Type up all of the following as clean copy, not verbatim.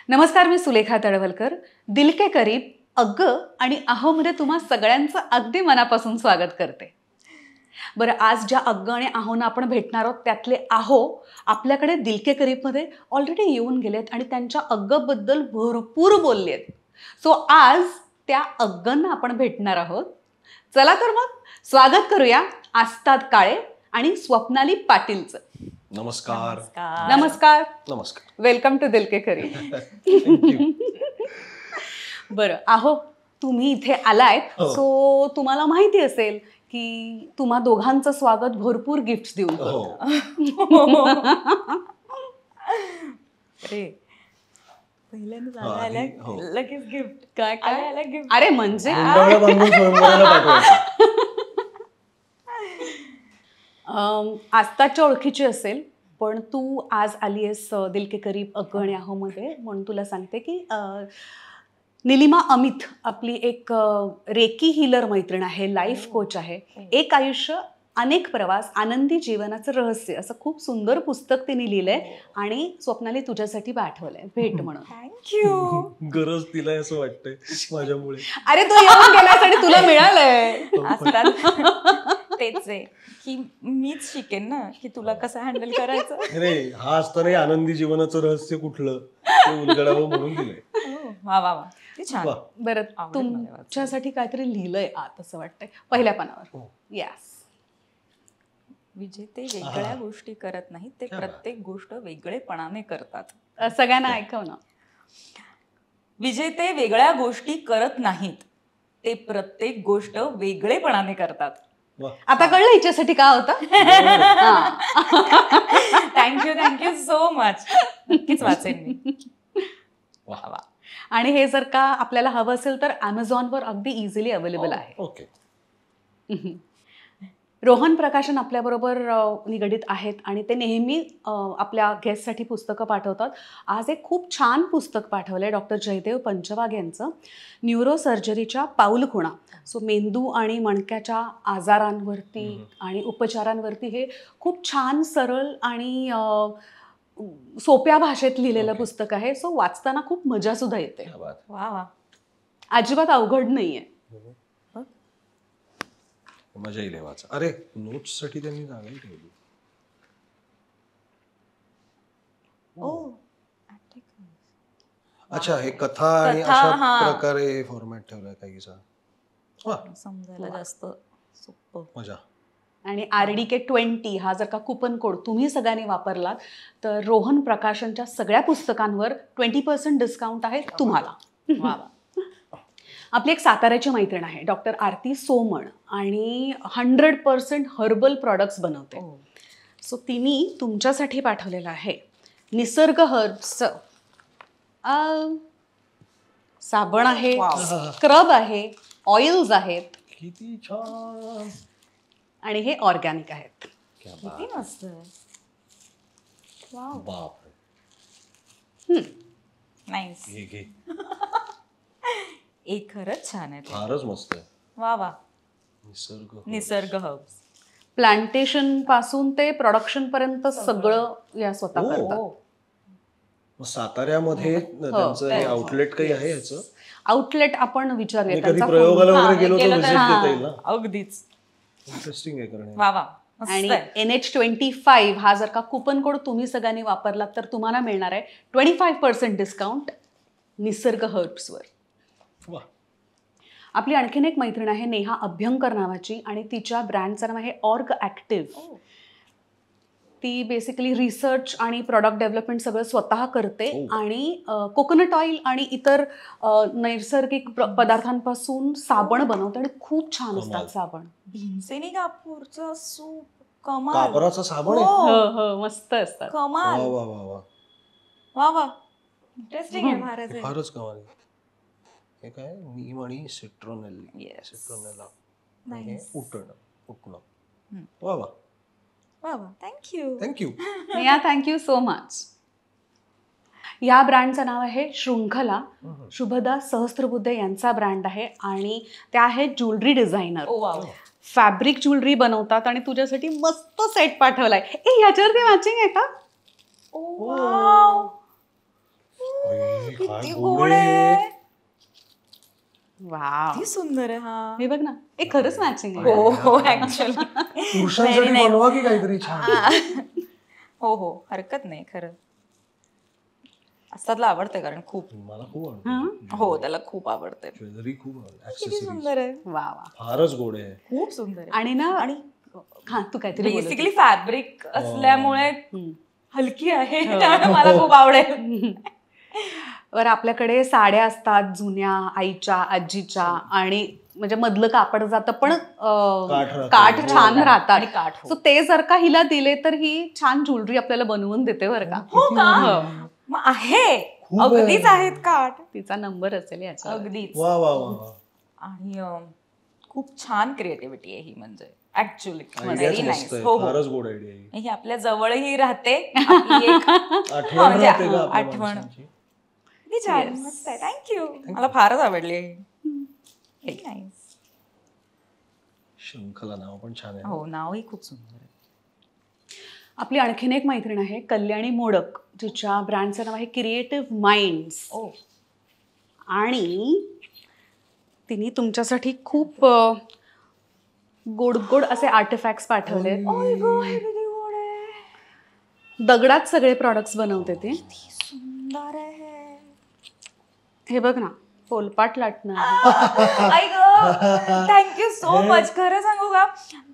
नमस्कार, मी सुलेखा तळवलकर. दिल के करीब अग्ग आणि आहोमध्ये तुम्हा सगळ्यांचं अगदी मनापासून स्वागत करते. बरं, आज ज्या अग्ग आणि आहोना आपण भेटणार आहोत त्यातले आहो आपल्याकडे दिल के करीबमध्ये ऑलरेडी येऊन गेलेत आणि त्यांच्या अग्गबद्दल भरपूर बोलले आहेत. सो आज त्या अग्गांना आपण भेटणार आहोत. चला तर मग स्वागत करूया आस्ताद काळे आणि स्वप्नाली पाटीलचं. नमस्कार. नमस्कार. नमस्कार. वेलकम टू दिल के करीब. बरं, आहो तुम्ही इथे आलायत, सो तुम्हाला माहिती असेल की तुम्हा दोघांचं स्वागत भरपूर गिफ्ट्स देऊन लगेच गिफ्ट. काय काय गिफ्ट? अरे म्हणजे आस्ताच्या ओळखीची असेल, पण तू आज आली आहेस दिल के करीब अग्ग आणि आहो मध्ये, म्हणून तुला सांगते की निलिमा अमित आपली एक रेकी हीलर मैत्रीण आहे, लाईफ कोच आहे. एक आयुष्य अनेक प्रवास आनंदी जीवनाचं रहस्य असं खूप सुंदर पुस्तक तिने लिहिलंय आणि स्वप्नाली तुझ्यासाठी पाठवलंय भेट म्हणून. थँक्यू. गरज तिला असं वाटतंय माझ्यामुळे. अरे तू येऊन गेलास आणि तुला मिळालंय. तेच आहे की मीच शिकेन ना की तुला कसं हँडल करायचं. अरे हा असताना आनंदी जीवनाचं रहस्य कुठलं ते उलगडावं म्हणून दिलंय. वा वा वा, ते छान. बरं, तुमच्यासाठी काहीतरी लिहिलंय आत असं वाटतंय पहिल्या पानावर. यस. विजेते वेगळ्या गोष्टी करत नाहीत, ते प्रत्येक गोष्ट वेगळेपणाने करतात. सगळ्यांना ऐकव ना. विजेते वेगळ्या गोष्टी करत नाहीत, ते प्रत्येक गोष्ट वेगळेपणाने करतात. आता कळलं हिच्यासाठी का होतं. Thank you so much. नक्कीच वाचेन मी. वा वा. आणि हे जर का आपल्याला हवं असेल तर Amazonवर अगदी इझिली अवेलेबल आहे. ओके. रोहन प्रकाशन आपल्याबरोबर निगडीत आहेत आणि ते नेहमी आपल्या गेस्टसाठी पुस्तकं पाठवतात. आज एक खूप छान पुस्तक पाठवलंय डॉक्टर जयदेव पंचवाग यांचं, न्यूरोसर्जरीच्या पाऊलखुणा. सो मेंदू आणि मणक्याच्या आजारांवरती आणि उपचारांवरती हे खूप छान, सरळ आणि सोप्या भाषेत लिहिलेलं पुस्तक आहे. सो वाचताना खूप मजा सुद्धा येते. वा वा. अजिबात अवघड नाहीये. मजा येईल वाचा. अरे नोट्स साठी त्यांनी जागा ठेवली. अच्छा, हे कथा आणि अशा प्रकारे फॉर्मॅट ठेवलाय काहीसा. समजायला जास्त सोपं. मजा. आणि RDK20 हा जर का कुपन कोड तुम्ही सगळ्यांनी वापरलात तर रोहन प्रकाशनच्या सगळ्या पुस्तकांवर 20% डिस्काउंट आहे तुम्हाला. आपली एक साताऱ्याची मैत्रीण आहे डॉक्टर आरती सोमण आणि 100% हर्बल प्रॉडक्ट्स बनवते. सो तिने तुमच्यासाठी पाठवलेलं आहे निसर्ग हर्ब्सचं साबण आहे, स्क्रब आहे, ऑइल्स आहेत. किती छान. आणि हे ऑर्गॅनिक आहेत. किती मस्त. नाईस. एक खरंच छान आहे. फारच मस्त आहे. वा वा. निसर्ग हर्ब्स. प्लांटेशन पासून ते प्रोडक्शन पर्यंत सगळं या स्वतः करतात. साताऱ्यामध्ये त्यांचं आउटलेट काही आहे याचं? आउटलेट आपण विचारूया. कधी प्रयोगाला वगैरे गेलो तर व्हिजिट देता येईल ना. अगदीच इंटरेस्टिंग आहे करणे. वा वा. आणि NH25 हा जर का कुपन कोड तुम्ही सगळ्यांनी वापरलात तर तुम्हाला मिळणार आहे 25% डिस्काउंट निसर्ग हर्ब्सवर. वा. आपली आणखीन एक मैत्रीण आहे नेहा अभ्यंकर नावाची आणि तिच्या ब्रँडचं नाव आहे ऑर्ग ॲक्टिव्ह. ती बेसिकली रिसर्च आणि प्रॉडक्ट डेव्हलपमेंट सगळं स्वतः करते आणि कोकोनट ऑइल आणि इतर नैसर्गिक पदार्थांपासून साबण बनवते आणि खूप छान असतात साबण. भीमसेनी कापूरचं सूप कमाल. कापराचं साबण हो, मस्त असतात. कमाल. वा वा वा वा वा. इंटरेस्टिंग आहे. महाराज फारच कमाल. हे काय नीम आणि सिट्रोनेला उठणं. वा वा. थँक्यू. Thank you so much. या ब्रँडचं नाव आहे शृंखला. शुभदा सहस्त्रबुद्धे यांचा ब्रँड आहे आणि त्या आहेत ज्वेलरी डिझायनर. फॅब्रिक ज्वेलरी बनवतात आणि तुझ्यासाठी मस्त सेट पाठवलाय. ह्याच्यावरती मॅचिंग आहे का? किती गोड गोड आहे. वाव किती सुंदर आहे हा. हे बघ ना हे खरंच मॅचिंग आहे हो हो ऍक्च्युअली पुरुषांसाठी बनवा की काहीतरी छान. हो हो हरकत नाही खरं. असतातला आवडतंय कारण खूप. मला खूप आवडतं हो त्याला खूप आवडतंय. ज्वेलरी खूप आवडते किती ऍक्सेसरीज सुंदर आहे. वा वा फारच गोड आहे. खूप सुंदर आहे. आणि ना आणि हा तू काहीतरी बोलत बेसिकली फॅब्रिक असल्यामुळे होती. हलकी आहे त्यामुळे मला खूप आवडेल. वर आपल्याकडे साड्या असतात जुन्या आईच्या आजीच्या आणि म्हणजे मधलं कापड जातं पण राहतं. काठ छान राहतात आणि काठ, हो. So ते जर का हिला दिले तर ही छान ज्वेलरी आपल्याला बनवून देते बरं का हो का? मग आहे खूप आहे. अगदीच आहेत काठ. तिचा नंबर असेल याचा अगदीच. वा वा वा वा. आणि खूप छान क्रिएटिव्हिटी आहे ही म्हणजे ऍक्च्युली Ideaच व्हेरी मस्त नाईस. आहे. हो हो फारच गोड आयडिया आहे. ही आपल्या जवळही राहते. आपली एक आठवण म्हणजे राहते का आपल्या आठवण. माणसांची? किती छान मस्त आहे. थँक्यू मला फारच आवडली. Very nice. शंखला नाव पण छान आहे. हो नावही खूप सुंदर आहे. आपली आणखीन एक मैत्रीण आहे कल्याणी मोडक जिच्या ब्रँडचं नाव आहे क्रिएटिव्ह माइंड्स ओ आणि तिने तुमच्यासाठी खूप गोड गोड असे आर्टिफॅक्ट्स पाठवले दगडात सगळे प्रॉडक्ट्स बनवते ते किती सुंदर आहे. हे बघ ना पोलपाट लाटणं थँक्यू सो मच. खरं सांगू का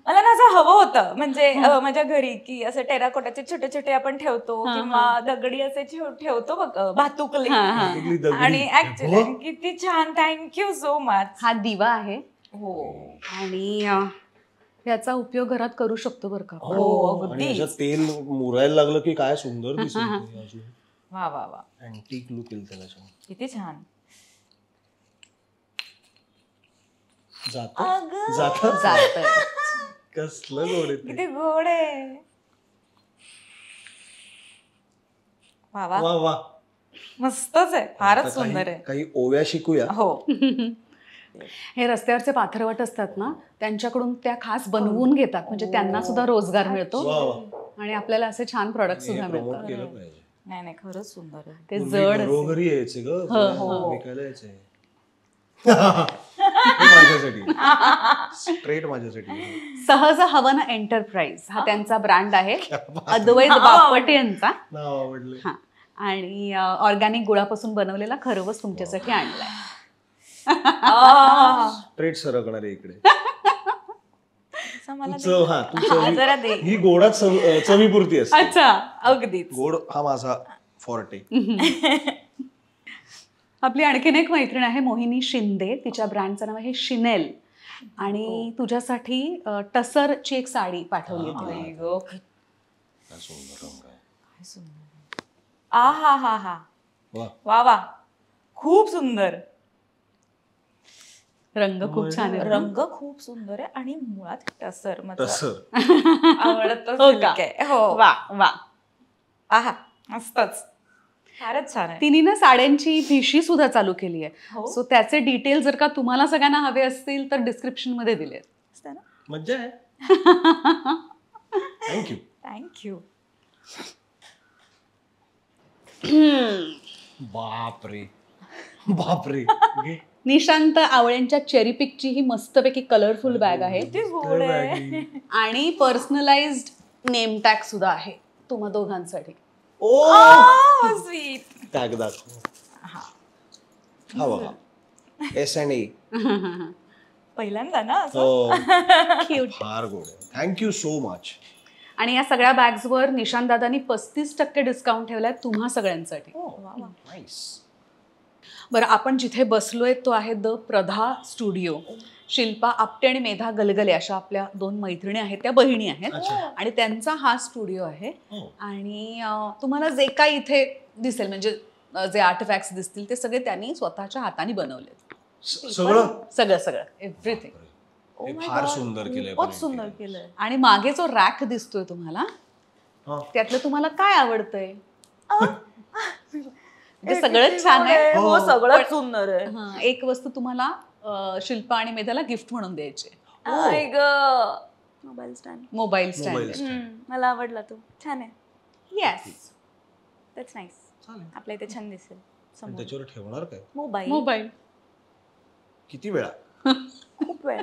मला ना असं हवं होतं म्हणजे माझ्या घरी की असं टेराकोटाचे छोटे छोटे आपण ठेवतो किंवा दगडी असे ठेवतो बघ भातुकली. भातुकली दगडी. आणि ऍक्च्युली किती छान. Thank you so much. हा दिवा आहे हो आणि याचा उपयोग घरात करू शकतो बरं का आपण. हो आणि याच्यात तेल मुरायला लागलं की काय सुंदर दिसेल ते अजून. वा वा वा अँटिक लुक येईल त्याला छान. किती छान. जात जातंय. कसलं गोड आहे ते. किती गोड आहे. वा वा वा वा. मस्तच आहे. फारच आता सुंदर आहे. काही ओव्या शिकूया. हो हे रस्त्यावरचे पाथरवट असतात ना त्यांच्याकडून त्या खास बनवून घेतात म्हणजे त्यांना सुद्धा रोजगार मिळतो वा वा. आणि आपल्याला असे छान प्रॉडक्ट सुद्धा प्रमोट मिळतात केलं पाहिजे. नाही नाही खरंच सुंदर आहे. ते पूर्वी जड असे. घरोघरी यायचे ग हो. विकायला यायचे. माझ्यासाठी स्ट्रेट माझ्यासाठी. सहज हवन एंटरप्राइज हा त्यांचा ब्रँड आहे अद्वैत बापटे यांचा नाव आवडले. हा आणि ऑर्गॅनिक गुळापासून बनवलेला खरवस तुमच्यासाठी आणलाय. स्ट्रेट सरकणार आहे इकडे. असं मला तुझं हा तू जरा दे. ही गोडात चवीपुरती असते. अच्छा अगदीच. गोड हा माझा फॉर्टे. आपली आणखीन एक मैत्रीण आहे मोहिनी शिंदे तिच्या ब्रँडचं नाव आहे शिनेल आणि तुझ्यासाठी टसरची एक साडी पाठवली होती. आई गं, काय सुंदर रंग आहे. काय सुंदर. आ हा हा हा वा. वा वा खूप सुंदर. रंग खूप छान आहे. रंग खूप सुंदर आहे आणि मुळात टसर तसं आवडतच हो का? आहे. हो वा वा आहा मस्तच. फारच छान आहे. तिने ना साड्यांची भिशी सुद्धा चालू केली आहे. हो. सो त्याचे डिटेल जर का तुम्हाला सगळ्यांना हवे असतील तर डिस्क्रिप्शन मध्ये दिले. मस्त आहे ना. मज्जा आहे. थँक्यू. थँक्यू. बापरे बापरे. घे. निशांत आवळ्यांच्या चेरी पिकची ही मस्तपैकी कलरफुल बॅग आहे किती गोड आहे. आणि पर्सनलाइज्ड नेम टॅग सुद्धा आहे तुम्हा दोघांसाठी. ओ स्वीट. टॅग दाखव. हा बघा S&A. पहिल्यांदा ना असं. हो क्यूट. फार गोड आहे. Thank you so much. आणि या सगळ्या बॅग्सवर निशांत दादांनी 35% डिस्काउंट ठेवलाय तुम्हा सगळ्यांसाठी. नाईस. बरं आपण जिथे बसलोय तो आहे द प्रधा स्टुडिओ. शिल्पा आपटे आणि मेधा गलगले अशा आपल्या 2 मैत्रिणी आहेत त्या बहिणी आहेत आणि त्यांचा हा स्टुडिओ आहे. आणि तुम्हाला जे काही इथे दिसेल म्हणजे जे आर्टिफॅक्ट्स दिसतील ते सगळे त्यांनी स्वतःच्या हाताने बनवले. सगळं सगळं सगळं एव्हरीथिंग. हे फार सुंदर केलंय. खूपच सुंदर केलंय. आणि मागे जो रॅक दिसतोय तुम्हाला त्यातलं तुम्हाला काय आवडतंय? म्हणजे सगळंच छान आहे. हो सगळं सुंदर आहे. हा, एक वस्तू तुम्हाला शिल्पा आणि मेधाला गिफ्ट म्हणून द्यायचे. आई गं. Mobile stand. Mobile stand. Mobile stand. मला आवडला तो. छान आहे. येस. That's nice. आपल्या इथे छान दिसेल. आणि त्याच्यावर ठेवणार काय? मोबाईल. मोबाईल. किती वेळा? खूप वेळ.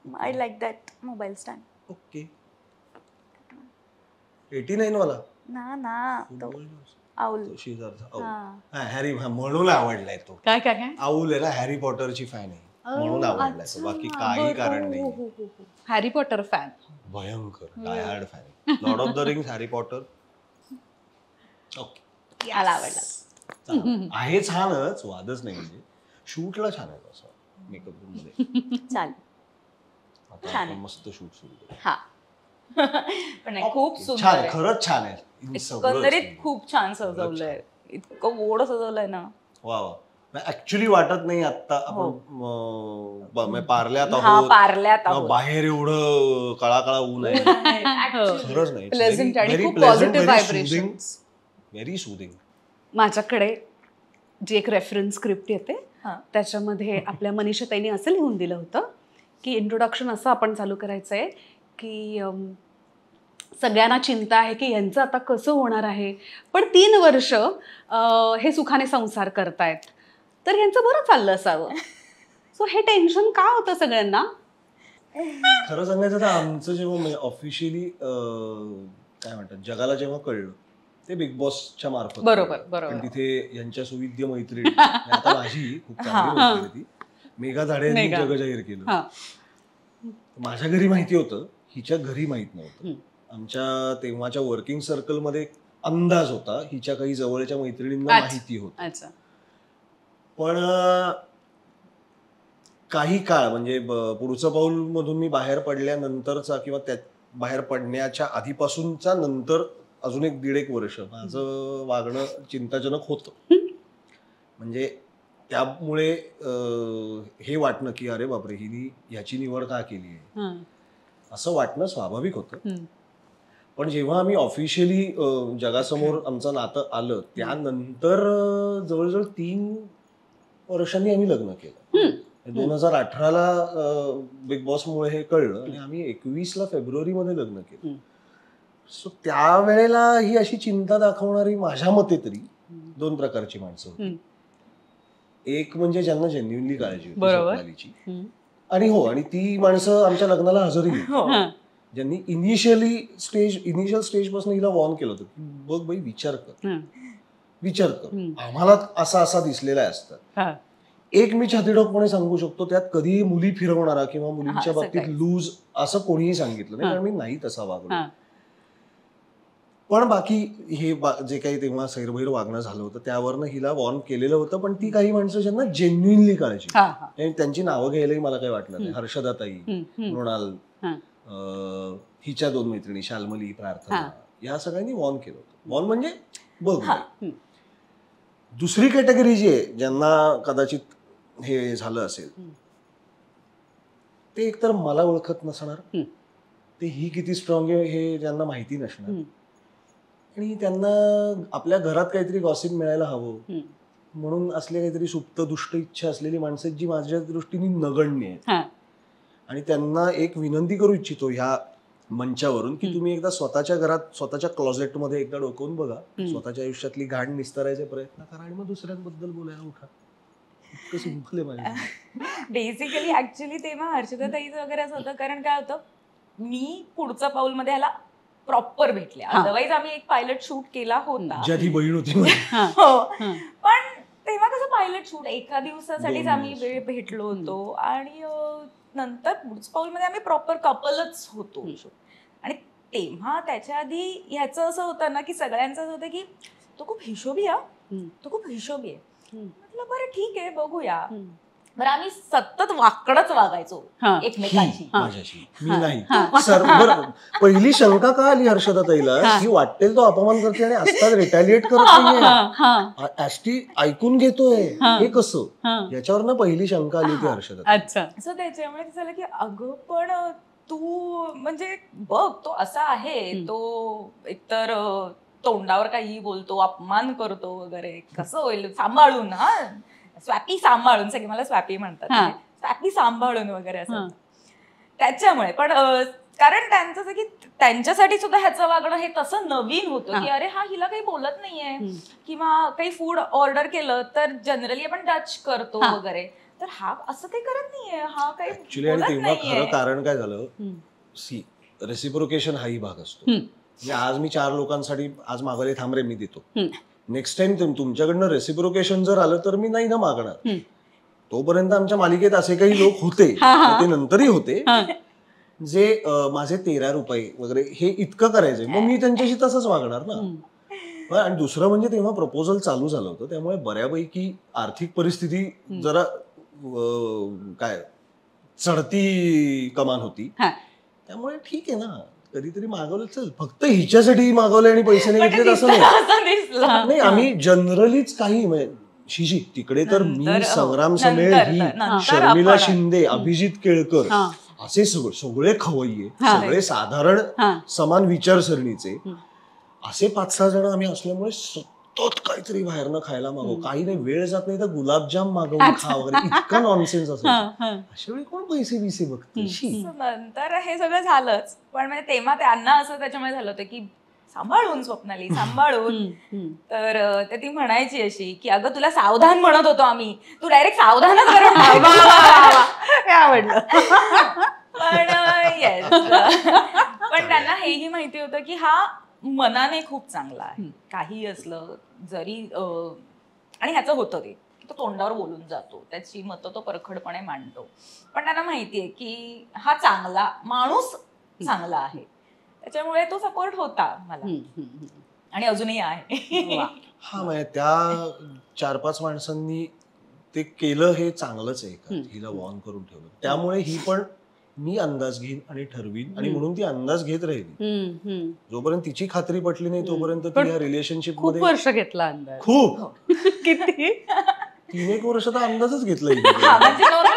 I like that mobile stand. Okay. 89 वाला ना तो आऊल. तो शेजारचा आऊल. हा. हॅरी म्हणून आवडलाय तो. काय काय काय आऊल आहे ना, हॅरी पॉटरची फॅन आहे म्हणून आवडलाय तो, बाकी काही कारण नाही. Harry Potter fan. भयंकर die hard fan. Lord of the Rings, Harry Potter. Okay, याला आवडला. आहे छानच, वादच नाही. म्हणजे शूटला छान आहे असं मेकअप रूम मध्ये. चाल. आता आपण मस्त शूट सुरू करू. हा. पण नाही, खूप सुंदर छान, आहे. खरंच छान आहे. एकंदरीत खूप छान सजवलंय. इतकं गोड सजवलंय ना. वा वा. ऍक्च्युली वाटत नाही आता आपण पार्ल्यात हा, आहोत, पार्ल्यात आहोत. बाहेर एवढं काळा काळा ऊन आहे. खरंच नाही. Pleasant आणि खूप positive vibrations. Very soothing. माझ्याकडे जी एक रेफरन्स स्क्रिप्ट येते हा. त्याच्यामध्ये आपल्या मनीषा ताईंनी असं लिहून दिलं होतं की इंट्रोडक्शन असं आपण चालू करायचं आहे की सगळ्यांना चिंता आहे की यांचं आता कसं होणार आहे, पण 3 वर्ष हे सुखाने संसार करतायत, तर यांचं बरं चाललं असावं. सो हे टेन्शन का होतं सगळ्यांना? खरं सांगायचं तर आमचं जेव्हा ऑफिशियली काय म्हणतात जगाला जेव्हा कळलं ते बिग बॉसच्या मार्फत. बरोबर. पण तिथे यांच्या सुविद्य मैत्रीण, आता माझी खूप चांगली मैत्रीण ती मेघा झाडे यांनी जग जाहीर केलं. माझ्या घरी माहिती होतं, हिच्या घरी माहित नव्हतं. आमच्या तेव्हाच्या वर्किंग सर्कलमध्ये अंदाज होता, हिच्या काही जवळच्या मैत्रिणींना माहिती होतं. पण काही काळ म्हणजे पुढचं पाऊल मधून मी बाहेर पडल्यानंतरचा किंवा त्या बाहेर पडण्याच्या आधीपासूनचा नंतर अजून 1-1.5 वर्ष माझं वागणं चिंताजनक होतं. म्हणजे त्यामुळे हे वाटणं की अरे बापरे, हिने ह्याची निवड का केली आहे असं वाटणं स्वाभाविक होतं. पण जेव्हा आम्ही ऑफिशियली जगासमोर आमचं नातं आलं त्यानंतर जवळजवळ 3 वर्षांनी आम्ही लग्न केलं. 2018ला बिग बॉसमुळे हे कळलं आणि आम्ही 21ला फेब्रुवारीमध्ये लग्न केलं. सो त्यावेळेला ही अशी चिंता दाखवणारी माझ्या मते तरी 2 प्रकारची माणसं होती. एक म्हणजे ज्यांना जेन्युइनली काळजी होती स्वप्नालीची, आणि ती माणसं आमच्या लग्नाला हजरही होती, ज्यांनी इनिशियल स्टेज पासून हिला वॉर्न केलं होतं की बघ बाई, विचार कर, आम्हाला असा दिसलेला असतं. एक मी छातीडोकपणे सांगू शकतो, त्यात कधीही मुली फिरवणारा किंवा मुलींच्या बाबतीत लूज असं कोणीही सांगितलं नाही, कारण मी नाही तसा वागलो. पण बाकी हे जे काही तेव्हा सैरभैर वागणं झालं होतं त्यावरनं हिला वॉर्न केलेलं होतं. पण ती काही माणसं ज्यांना जेन्युइनली काळजी, त्यांची नावं घ्यायलाही मला काही वाटलं नाही. हर्षदाताई, मृणाल, हिच्या 2 मैत्रिणी शाल्मली, प्रार्थना, या सगळ्यांनी वॉर्न केलं होतं. वॉर्न म्हणजे बघ. दुसरी कॅटेगरी जी आहे ज्यांना कदाचित हे झालं असेल ते एकतर मला ओळखत नसणार, ते ही किती स्ट्रॉंग आहे हे ज्यांना माहिती नसणार, आणि त्यांना आपल्या घरात काहीतरी गॉसिप मिळायला हवं म्हणून असले काहीतरी सुप्त दुष्ट इच्छा असलेली माणसं जी माझ्या दृष्टीने नगण्य आहेत. आणि त्यांना एक विनंती करू इच्छितो ह्या मंचावरून की तुम्ही एकदा स्वतःच्या घरात स्वतःच्या क्लॉझेटमध्ये एकदा डोकवून बघा, स्वतःच्या आयुष्यातली घाण निस्तारायचे प्रयत्न करा आणि मग दुसऱ्यांबद्दल बोलायला उठा. इतकं सिंपल आहे माझ्या. बेसिकली ऍक्च्युली तेव्हा हर्षदाताईचं वगैरे असं होतं, कारण काय होतं, मी पुढचा पाऊल मध्ये ह्याला प्रॉपर भेटले. अदरवाईज आम्ही एक पायलट शूट केला होता, ज्या ती बहीण होती. पण तेव्हा कसं पायलट शूट एका दिवसासाठीच आम्ही भेटलो होतो, आणि नंतर पुढचं पाऊल मध्ये आम्ही प्रॉपर कपलच होतो. आणि तेव्हा त्याच्या आधी ह्याचं असं होतं ना की सगळ्यांचं असं होतं की तो खूप हिशोबी आहे. म्हटलं बरं ठीक आहे, बघूया. बरं, आम्ही सतत वाकडच वागायचो एकमेकांशी. माझ्याशी मी नाही. पहिली शंका का आली हर्षदाताईला की वाटेल तो अपमान करते आणि असतात रिटॅलिएट करत नाहीये, ऐकून घेतोय, हे कसं, याच्यावर पहिली शंका आली होती हर्षदा. सो त्याच्यामुळे झालं की अगं पण तू म्हणजे बघ, तो असा आहे, तो एकतर तोंडावर काही बोलतो, अपमान करतो वगैरे, कसं होईल सांभाळून, स्वॅपी सांभाळून, सगळे मला स्वॅपी म्हणतात, स्वॅपी सांभाळून वगैरे असं. त्याच्यामुळे पण कारण त्यांचं असं की त्यांच्यासाठी सुद्धा ह्याचं वागणं हे तसं नवीन होतं की अरे हा हिला काही बोलत नाहीये किंवा काही फूड ऑर्डर केलं तर जनरली आपण टच करतो वगैरे, तर हा असं काही करत नाहीये, हा काही ऍक्च्युली. आणि तेव्हा खरं कारण काय झालं, सी रेसिप्रोकेशन हाही भाग असतो. म्हणजे आज मी 4 लोकांसाठी आज मागवले, थांब रे मी देतो, नेक्स्ट टाइम तुमच्याकडनं रेसिप्रोकेशन जर आलं तर मी नाही ना मागणार. तोपर्यंत आमच्या मालिकेत असे काही लोक होते, ते नंतरही होते, जे माझे 13 रुपये वगैरे हे इतकं करायचे, मग मी त्यांच्याशी तसंच वागणार ना. आणि दुसरं म्हणजे तेव्हा प्रपोजल चालू झालं होतं, त्यामुळे बऱ्यापैकी आर्थिक परिस्थिती जरा काय चढती कमान होती, त्यामुळे ठीक आहे ना, कधीतरी मागवलं चल, फक्त हिच्यासाठी मागवले आणि पैसे नाही घेतले असं नाही. आम्ही जनरलीच काही शिशी तिकडे तर मी, संग्राम समेळ ही, शर्मिला शिंदे, अभिजित केळकर, असे सगळे खवय्ये, सगळे साधारण समान विचारसरणीचे असे 5-6 जण आम्ही असल्यामुळे सतत काहीतरी बाहेरनं खायला मागव, काही नाही, वेळ जात नाही तर गुलाबजाम मागवून खा वगैरे, इतका नॉनसेन्स असायचा. अशा वेळी कोण पैसे बघते. नंतर हे सगळं झालंच, पण म्हणजे तेव्हा त्यांना असं त्याच्यामुळे झालं होतं की सांभाळून स्वप्नाली सांभाळून. तर ती म्हणायची अशी की अगं तुला सावधान म्हणत होतो आम्ही, तू डायरेक्ट सावधानच करून आवडलं. पण येस, पण त्यांना हेही माहिती होतं की हा मनाने खूप चांगला आहे, काही असलं जरी, आणि ह्याचं होतं ते तो तोंडावर बोलून जातो, त्याची मतं तो परखडपणे मांडतो, पण त्यांना माहितीये की हा चांगला माणूस चांगला आहे, त्याच्यामुळे तो सपोर्ट होता मला आणि अजूनही आहे. हा, म्हणजे त्या 4-5 माणसांनी ते केलं हे चांगलंच आहे, हिला वॉर्न करून ठेवलं, त्यामुळे ही पण मी अंदाज घेईन आणि ठरवीन, आणि म्हणून ती अंदाज घेत राहिली. जोपर्यंत तिची खात्री पटली नाही तोपर्यंत ती या रिलेशनशिप मध्ये वर्ष घेतला अंदाज. खूप किती 3-1 वर्ष तर अंदाजच घेतला.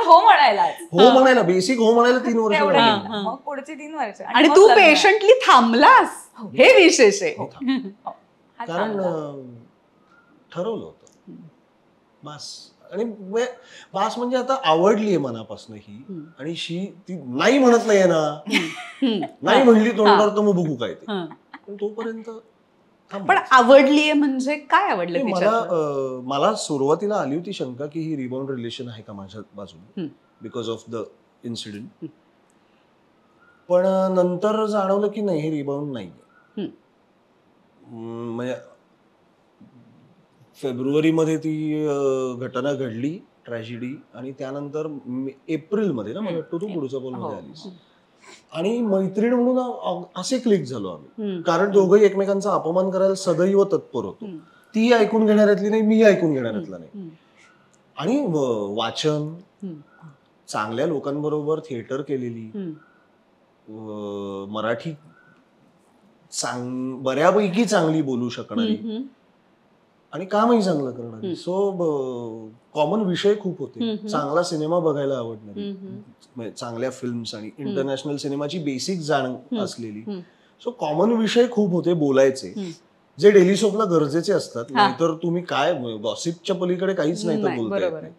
हो म्हणायला बेसिक हो म्हणायला 3 वर्ष, मग पुढची 3 वर्ष. आणि तू पेशंटली थांबलास, हे विशेष आहे. कारण ठरवलं होतं बास. आणि बास म्हणजे आता आवडलीये मनापासून ही, आणि ती नाही म्हणत नाहीये ना, नाही म्हणली तोंडावर तर मग बघू काय ते, पण तोपर्यंत. पण आवडलीये म्हणजे काय आवडलं? मला सुरुवातीला आली होती शंका की ही रिबाउंड रिलेशन आहे का माझ्या बाजूने, बिकॉज ऑफ द इन्सिडेंट, पण नंतर जाणवलं की नाही, हे रिबाउंड नाहीये. म्हणजे फेब्रुवारीमध्ये ती घटना घडली, ट्रॅजेडी, आणि त्यानंतर एप्रिलमध्ये ना मला वाटतं तू पुढच्या बोलमध्ये आलीस, आणि मैत्रीण म्हणून असे क्लिक झालो आम्ही, कारण दोघंही एकमेकांचा अपमान करायला सदैव तत्पर होतो. ती ऐकून घेणाऱ्यातली नाही, मी ऐकून घेणाऱ्यातला नाही. आणि वाचन, चांगल्या लोकांबरोबर थिएटर केलेली, मराठी बऱ्यापैकी चांगली बोलू शकणारी, आणि कामही चांगलं करणारी, सो कॉमन विषय खूप होते. चांगला सिनेमा बघायला आवडणारी, चांगल्या फिल्म्स आणि इंटरनॅशनल सिनेमाची बेसिक जाण असलेली, सो कॉमन विषय खूप होते बोलायचे, जे डेली सोपला गरजेचे असतात. नाहीतर तुम्ही काय गॉसिपच्या पलीकडे काहीच नाही तर बोलताय.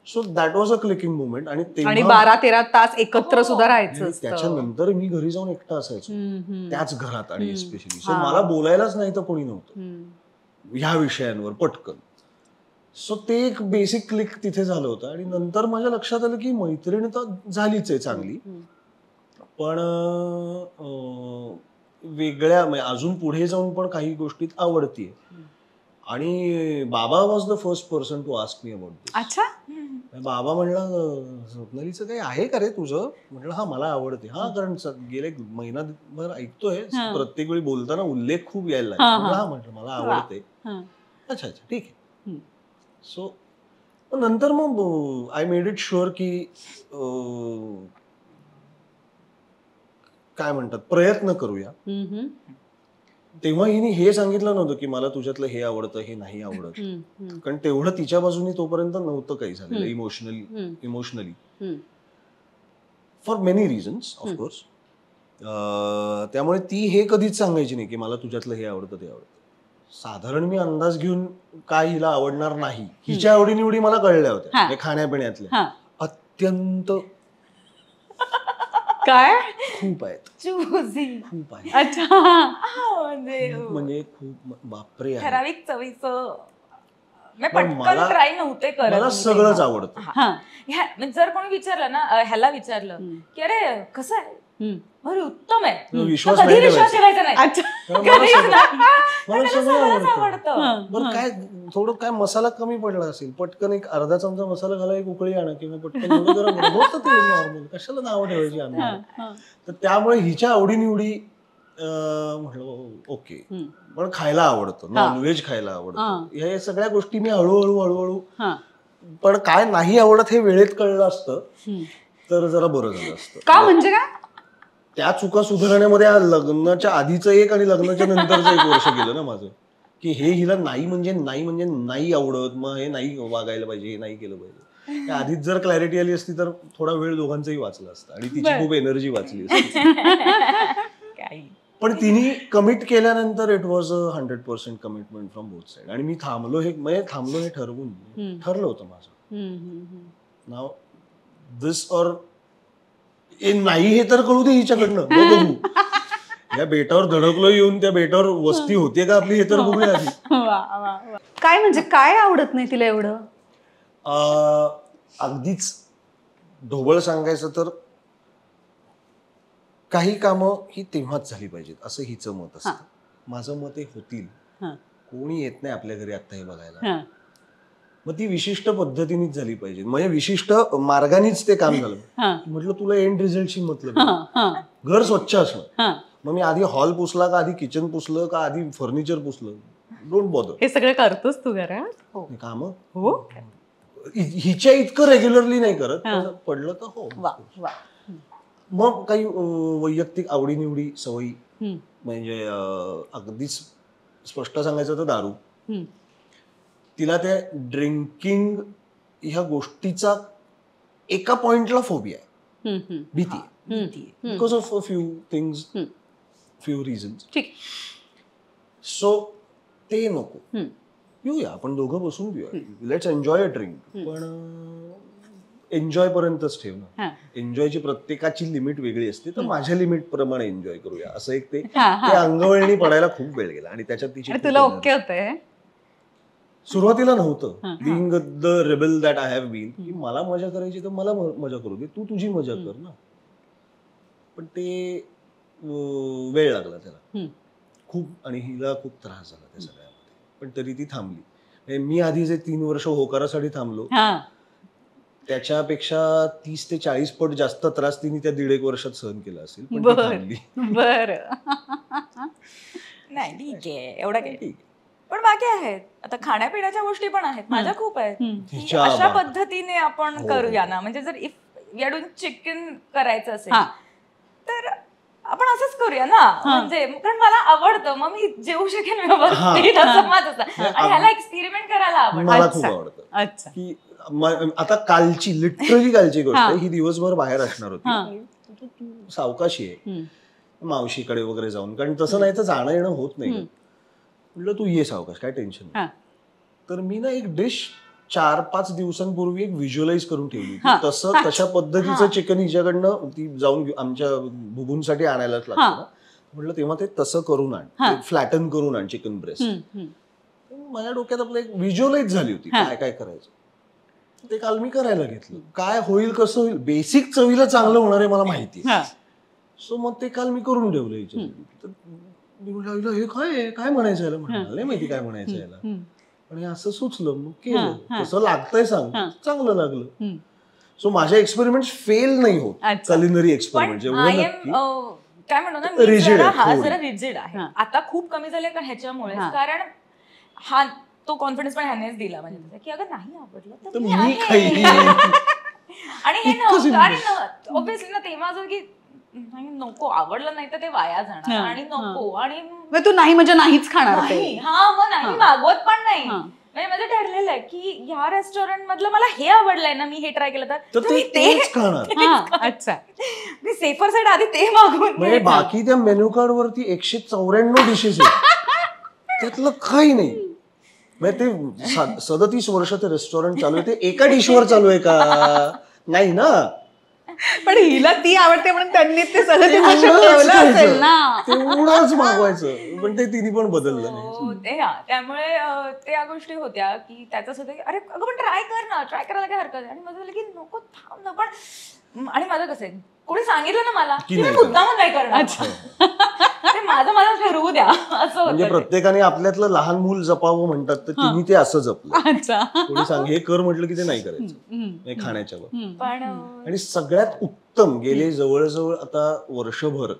So that was a clicking movement. आणि 12-13 तास एकत्र सुद्धा राहायचं. त्याच्यानंतर मी घरी जाऊन एकटा असायचो त्याच घरात, आणि एस्पेशली सो मला बोलायलाच नाही तर कोणी नव्हतं ह्या विषयांवर पटकन. सो ते एक बेसिक क्लिक तिथे झालं होतं. आणि नंतर माझ्या लक्षात आलं की मैत्रीण तर झालीच आहे चांगली, पण वेगळ्या अजून पुढे जाऊन पण काही गोष्टीत आवडतीये. आणि बाबा was the first person to ask me about this. अच्छा. बाबा म्हणला स्वप्नालीचं काही आहे का रे तुझं? म्हटलं हा मला आवडते. हा, कारण गेले महिनाभर ऐकतोय, प्रत्येक वेळी बोलताना उल्लेख खूप यायला लागला. हा म्हटलं मला आवडते. अच्छा अच्छा ठीक आहे. सो नंतर मग आय मेड इट शुअर की काय म्हणतात प्रयत्न करूया. तेव्हा हिने हे सांगितलं नव्हतं की मला तुझ्यातलं हे आवडतं हे नाही आवडत, कारण तेवढं तिच्या बाजूने तोपर्यंत नव्हतं काही झालेलं emotionally for many reasons of course. त्यामुळे ती हे कधीच सांगायची नाही की मला तुझ्यातलं हे आवडतं ते आवडतं. साधारण मी अंदाज घेऊन काय हिला आवडणार नाही, हिच्या आवडीनिवडी मला कळल्या होत्या खाण्यापिण्यातल्या. अत्यंत काय खूप आहेत, चुजी खूप आहेत. अच्छा म्हणजे खूप बापरे आहे. ठराविक चवीचं मी पण पटकन ट्राय नव्हते करत मला मी सगळंच तेव्हा. आवडतं. हा म्हणजे जर कोणी विचारलं ना ह्याला विचारलं की अरे कसं आहे अरे उत्तम आहे, विश्वास तर कधी नाही विश्वास ठेवायचा. ठेवायचा नाही. अच्छा मला कधीच सगळं- नाही. मला त्याला सगळं सगळंच आवडतं. आवडतं. बरं काय थोडं काय मसाला कमी पडला असेल, पटकन एक अर्धा चमचा मसाला घाला, एक उकळी आणा किंवा पटकन थोडं गरम करा. होतं ते नॉर्मल, कशाला नावं ठेवायची आम्ही. तर त्यामुळे हिच्या आवडीनिवडी म्हटलं ओके. पण खायला आवडतं, नॉनव्हेज खायला आवडतं, ह्या सगळ्या गोष्टी मी हळूहळू पण काय नाही आवडत हे वेळेत कळलं असतं तर जरा बरं झालं असतं. का म्हणजे काय त्या चुका सुधारण्यामध्ये लग्नाच्या आधीचं एक आणि लग्नाच्या नंतरचं 1 वर्ष गेलं ना माझं, की हे हिला नाही म्हणजे नाही आवडत, मग हे नाही वागायला पाहिजे, हे नाही केलं पाहिजे. त्या आधीच जर क्लॅरिटी आली असती तर थोडा वेळ दोघांचाही वाचला असता आणि तिची खूप एनर्जी वाचली असती. पण तिने कमिट केल्यानंतर it was 100% commitment from both side. आणि मी थांबलो हे ठरलं होतं माझं. नाव दिस और नाही हे तर कळू दे हिच्याकडनं, मग बघू. या बेटावर धडकलो येऊन, त्या बेटावर वस्ती होते का आपली हे तर बघूया आधी. काय म्हणजे काय आवडत नाही तिला एवढं? अगदीच ढोबळ सांगायचं तर काही कामं ही तेव्हाच झाली पाहिजेत असं हिचं मत असतं. माझं मत हे होतील, कोणी येत नाही आपल्या घरी आता हे बघायला, मग ती विशिष्ट पद्धतीनेच झाली पाहिजे, म्हणजे विशिष्ट मार्गानेच ते काम झालं. म्हटलं तुला एंड रिझल्टशी मतलब, घर स्वच्छ असणं. मग मी आधी हॉल पुसला का आधी किचन पुसलं का आधी फर्निचर पुसलं, डोंट बॉदर. हे सगळं करतोस तू घरात? काम हो हिच्या इतकं रेग्युलरली नाही करत, पण पडलं तर हो. मग काही वैयक्तिक आवडीनिवडी सवयी, म्हणजे अगदीच स्पष्ट सांगायचं तर दारू. तिला त्या ड्रिंकिंग ह्या गोष्टीचा एका पॉइंटला फोबिया आहे, भीती आहे, because of a few things, few reasons. So ते नको. पिऊया आपण दोघं बसून पिऊया, लेट्स एन्जॉय अ ड्रिंक, पण एन्जॉय पर्यंतच ठेव ना. एन्जॉयची प्रत्येकाची लिमिट वेगळी असते, तर माझ्या लिमिट प्रमाणे एन्जॉय करूया असं एक ते अंगवळणी पडायला खूप वेळ गेला. आणि त्याच्यात तिची तुला ओके होतंय? सुरुवातीला नव्हतं, being the rebel that I have been, की मला मजा करायची तर मला मजा करू दे, तू तुझी मजा कर ना. पण ते वेळ लागला त्याला खूप, आणि हिला खूप त्रास झाला त्या सगळ्यामध्ये. पण तरी ती थांबली. मी आधी जे 3 वर्ष होकारासाठी थांबलो त्याच्यापेक्षा 30 ते 40 पट जास्त त्रास तिने त्या 1.5 वर्षात सहन केला असेल, पण ती थांबली. बरं नाही ठीक आहे, एवढं काही. पण बाकी आहेत आता खाण्यापिण्याच्या गोष्टी पण आहेत, माझ्या खूप आहेत, की अशा पद्धतीने आपण करूया ना. म्हणजे जर if we are doing chicken करायचं असेल तर आपण असंच करूया ना, म्हणजे कारण मला आवडतं, मग मी जेवू शकेन व्यवस्थित असं माझं असतं. आणि ह्याला एक्सपेरिमेंट करायला आवडतं. मला खूप आवडतं की आता लिटरली कालची गोष्ट, ही दिवसभर बाहेर असणार होती, तू सावकाशी आहे मावशीकडे वगैरे जाऊन, कारण तसं नाही तर जाणं येणं होत नाही. म्हटलं तू ये सावकाश, काय टेन्शन नाही. तर मी ना एक डिश 4-5 दिवसांपूर्वी एक व्हिज्युअलाइज करून ठेवली, तशा पद्धतीचं चिकन हिच्याकडनं ती जाऊन आमच्या बुबूंसाठी आणायलाच लागतं ना. म्हटलं तेव्हा ते तसं करून आण, फ्लॅटन करून आण चिकन ब्रेस्ट. माझ्या डोक्यात आपलं एक व्हिज्युअलाइज झाली होती काय काय करायचं. ते काल मी करायला घेतलं. काय होईल कसं होईल, बेसिक चवीला चांगलं होणार आहे मला माहिती. सो मग ते काल मी करून ठेवलं हिच्यासाठी. मी म्हटलं हे काय म्हणायचं याला, म्हणाल नाही माहिती काय म्हणायचं याला, आणि असं सुचलं, मग केलं. कसं लागतंय सांग, चांगलं लागलं. सो माझे एक्सपेरिमेंट फेल नाही होत, कलिनरी एक्सपेरिमेंट काय म्हणतो ना, मी जरा रिजिड आहे. आता खूप कमी झाले का ह्याच्यामुळे, कारण हा तो कॉन्फिडन्स पण ह्यानेच दिला म्हणजे, की अगं नाही आवडलं तर मी खाईन. आणि हे नव्हतं, आणि ऑब्व्हियसली ना तेव्हा असं की नको, आवडलं नाही तर ते वाया जाणार, आणि नको, आणि तू नाही म्हणजे नाहीच खाणार. मग नाही मागवत पण नाही. म्हणजे माझं ठरलेलं आहे की ह्या रेस्टॉरंट मधलं मला हे आवडलंय ना, मी हे ट्राय केलं तर मी तेच खाणार. अच्छा, मी सेफर साईड आधी ते मागवून. म्हणजे बाकी त्या मेन्यू कार्ड वरती 194 डिशेस आहेत, त्यातलं काही नाही. म्हणजे ते 37 वर्ष ते रेस्टॉरंट चालू आहे, ते एका डिशवर चालू आहे का? नाही ना. पण हिला ती आवडते म्हणून त्यांनी ते सगळं ते नशीब ठेवलं असेल ना. तेवढंच मागवायचं, पण ते तिने पण बदललं नाही. त्यामुळे त्या गोष्टी होत्या की त्याच होतं की अरे अगं पण ट्राय कर ना, ट्राय करायला काय हरकत आहे. आणि माझं झालं की नको थांब ना. पण आणि माझं कसं आहे, कोणी सांगितलं ना मला की मी मुद्दामून नाही करणार, ते माझं मला ठरवू द्या असं. म्हणजे प्रत्येकाने आपल्यातलं लहान मूल जपावं म्हणतात, तर तिने ते असं जपलं. कोणी सांग हे कर म्हटलं की ते नाही करायचं खाण्याच्यावर. पण आणि सगळ्यात उत्तम गेले जवळजवळ आता वर्षभर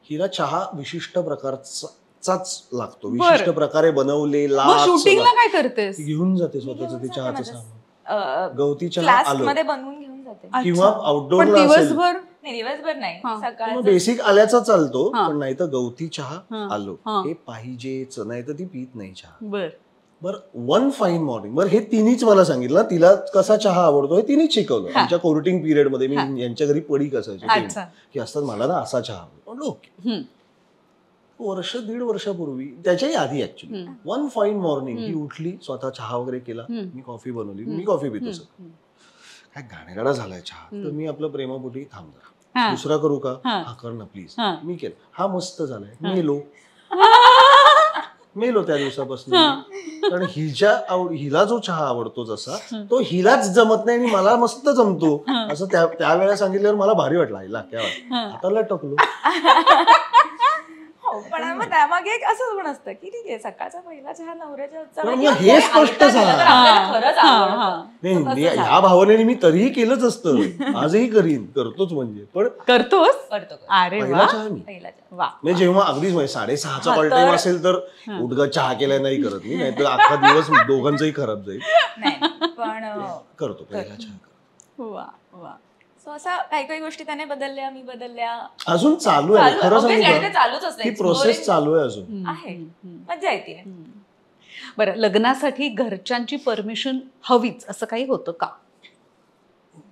हिला चहा विशिष्ट प्रकारचाच लागतो, विशिष्ट प्रकारे बनवलेला. शूटिंगला काय करतेस? घेऊन जाते स्वतःच ते चहाचं सामान, गवती चहा मध्ये बनवून घेऊन जाते. किंवा आउटडोअरला दिवसभर दिवसभर नाही, सकाळी बेसिक आल्याचा चालतो, पण नाही तर गवती चहा आलो हे पाहिजेच, नाही तर ती पीत नाही चहा. बरं, वन फाईन मॉर्निंग, बरं हे तिनेच मला सांगितलं, तिला कसा चहा आवडतो हे तिनेच शिकवलं. आमच्या कोर्टिंग पिरियड मध्ये मी यांच्या घरी पडीक असायचे की असतात, मला ना असा चहा आवडतो. ओके, वर्ष दीड वर्षापूर्वी, त्याच्याही आधी ऍक्च्युली, वन फाईन मॉर्निंग ही उठली, स्वतः चहा वगैरे केला, मी कॉफी बनवली, मी कॉफी पितो सगळं, काय गाणेगाडा झालाय चहा, तर मी आपलं प्रेमापोटी थांब जरा, दुसरा करू का, हा कर ना प्लीज, मी केलं, हा मस्त झालाय, मेलो त्या दिवसापासून. कारण हिला जो चहा आवडतो जसा, तो हिलाच जमत नाही आणि मला मस्त जमतो असं त्यावेळेला सांगितल्यावर मला भारी वाटलं, हिला काय हाताला टकलो. पण मग त्यामागे एक असं पण असतं की ठीक आहे, सकाळचा पहिला चहा नवऱ्याच्या हे स्पष्ट खरंच नाही, ह्या भावनेने मी तरीही केलंच असतं, आजही करतोच, म्हणजे पण करतोच. अरे पहिला चहा मी जेव्हा अगदीच 6:30चा कॉल टाइम असेल तर उठगा चहा केलाय नाही करत मी, नाही तर अख्खा दिवस दोघांचाही खराब जाईल. पण करतो पहिला चहा. असा काही गोष्टी त्याने बदलल्या, मी बदलल्या, अजून चालू आहे. खरं सांगू चालूच असते, ही प्रोसेस चालू आहे अजून, आहे, मजा येते. बरं, लग्नासाठी घरच्यांची परमिशन हवीच असं काही होतं का?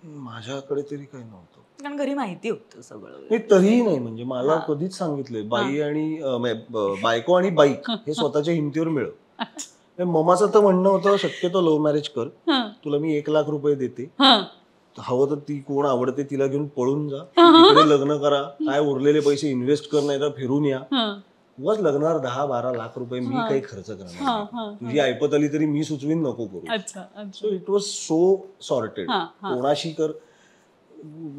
माझ्याकडे तरी काही नव्हतं, कारण घरी माहिती होतं सगळं. नाही तरीही नाही, म्हणजे मला कधीच सांगितलंय बाई आणि बायको आणि बाईक हे स्वतःच्या हिमतीवर मिळव. ममाचं तर म्हणणं होतं शक्यतो लव्ह मॅरेज कर, तुला मी 1 लाख रुपये देते, हवं तर ती कोण आवडते तिला घेऊन पळून जा, तिकडे लग्न करा, काय उरलेले पैसे इन्व्हेस्ट कर, नाही तर फिरून या. उगाच लग्नावर 10-12 लाख रुपये मी काही खर्च करणार, तुझी ऐपत आली तरी मी सुचवीन नको करू. So it was so sorted. कोणाशी कर,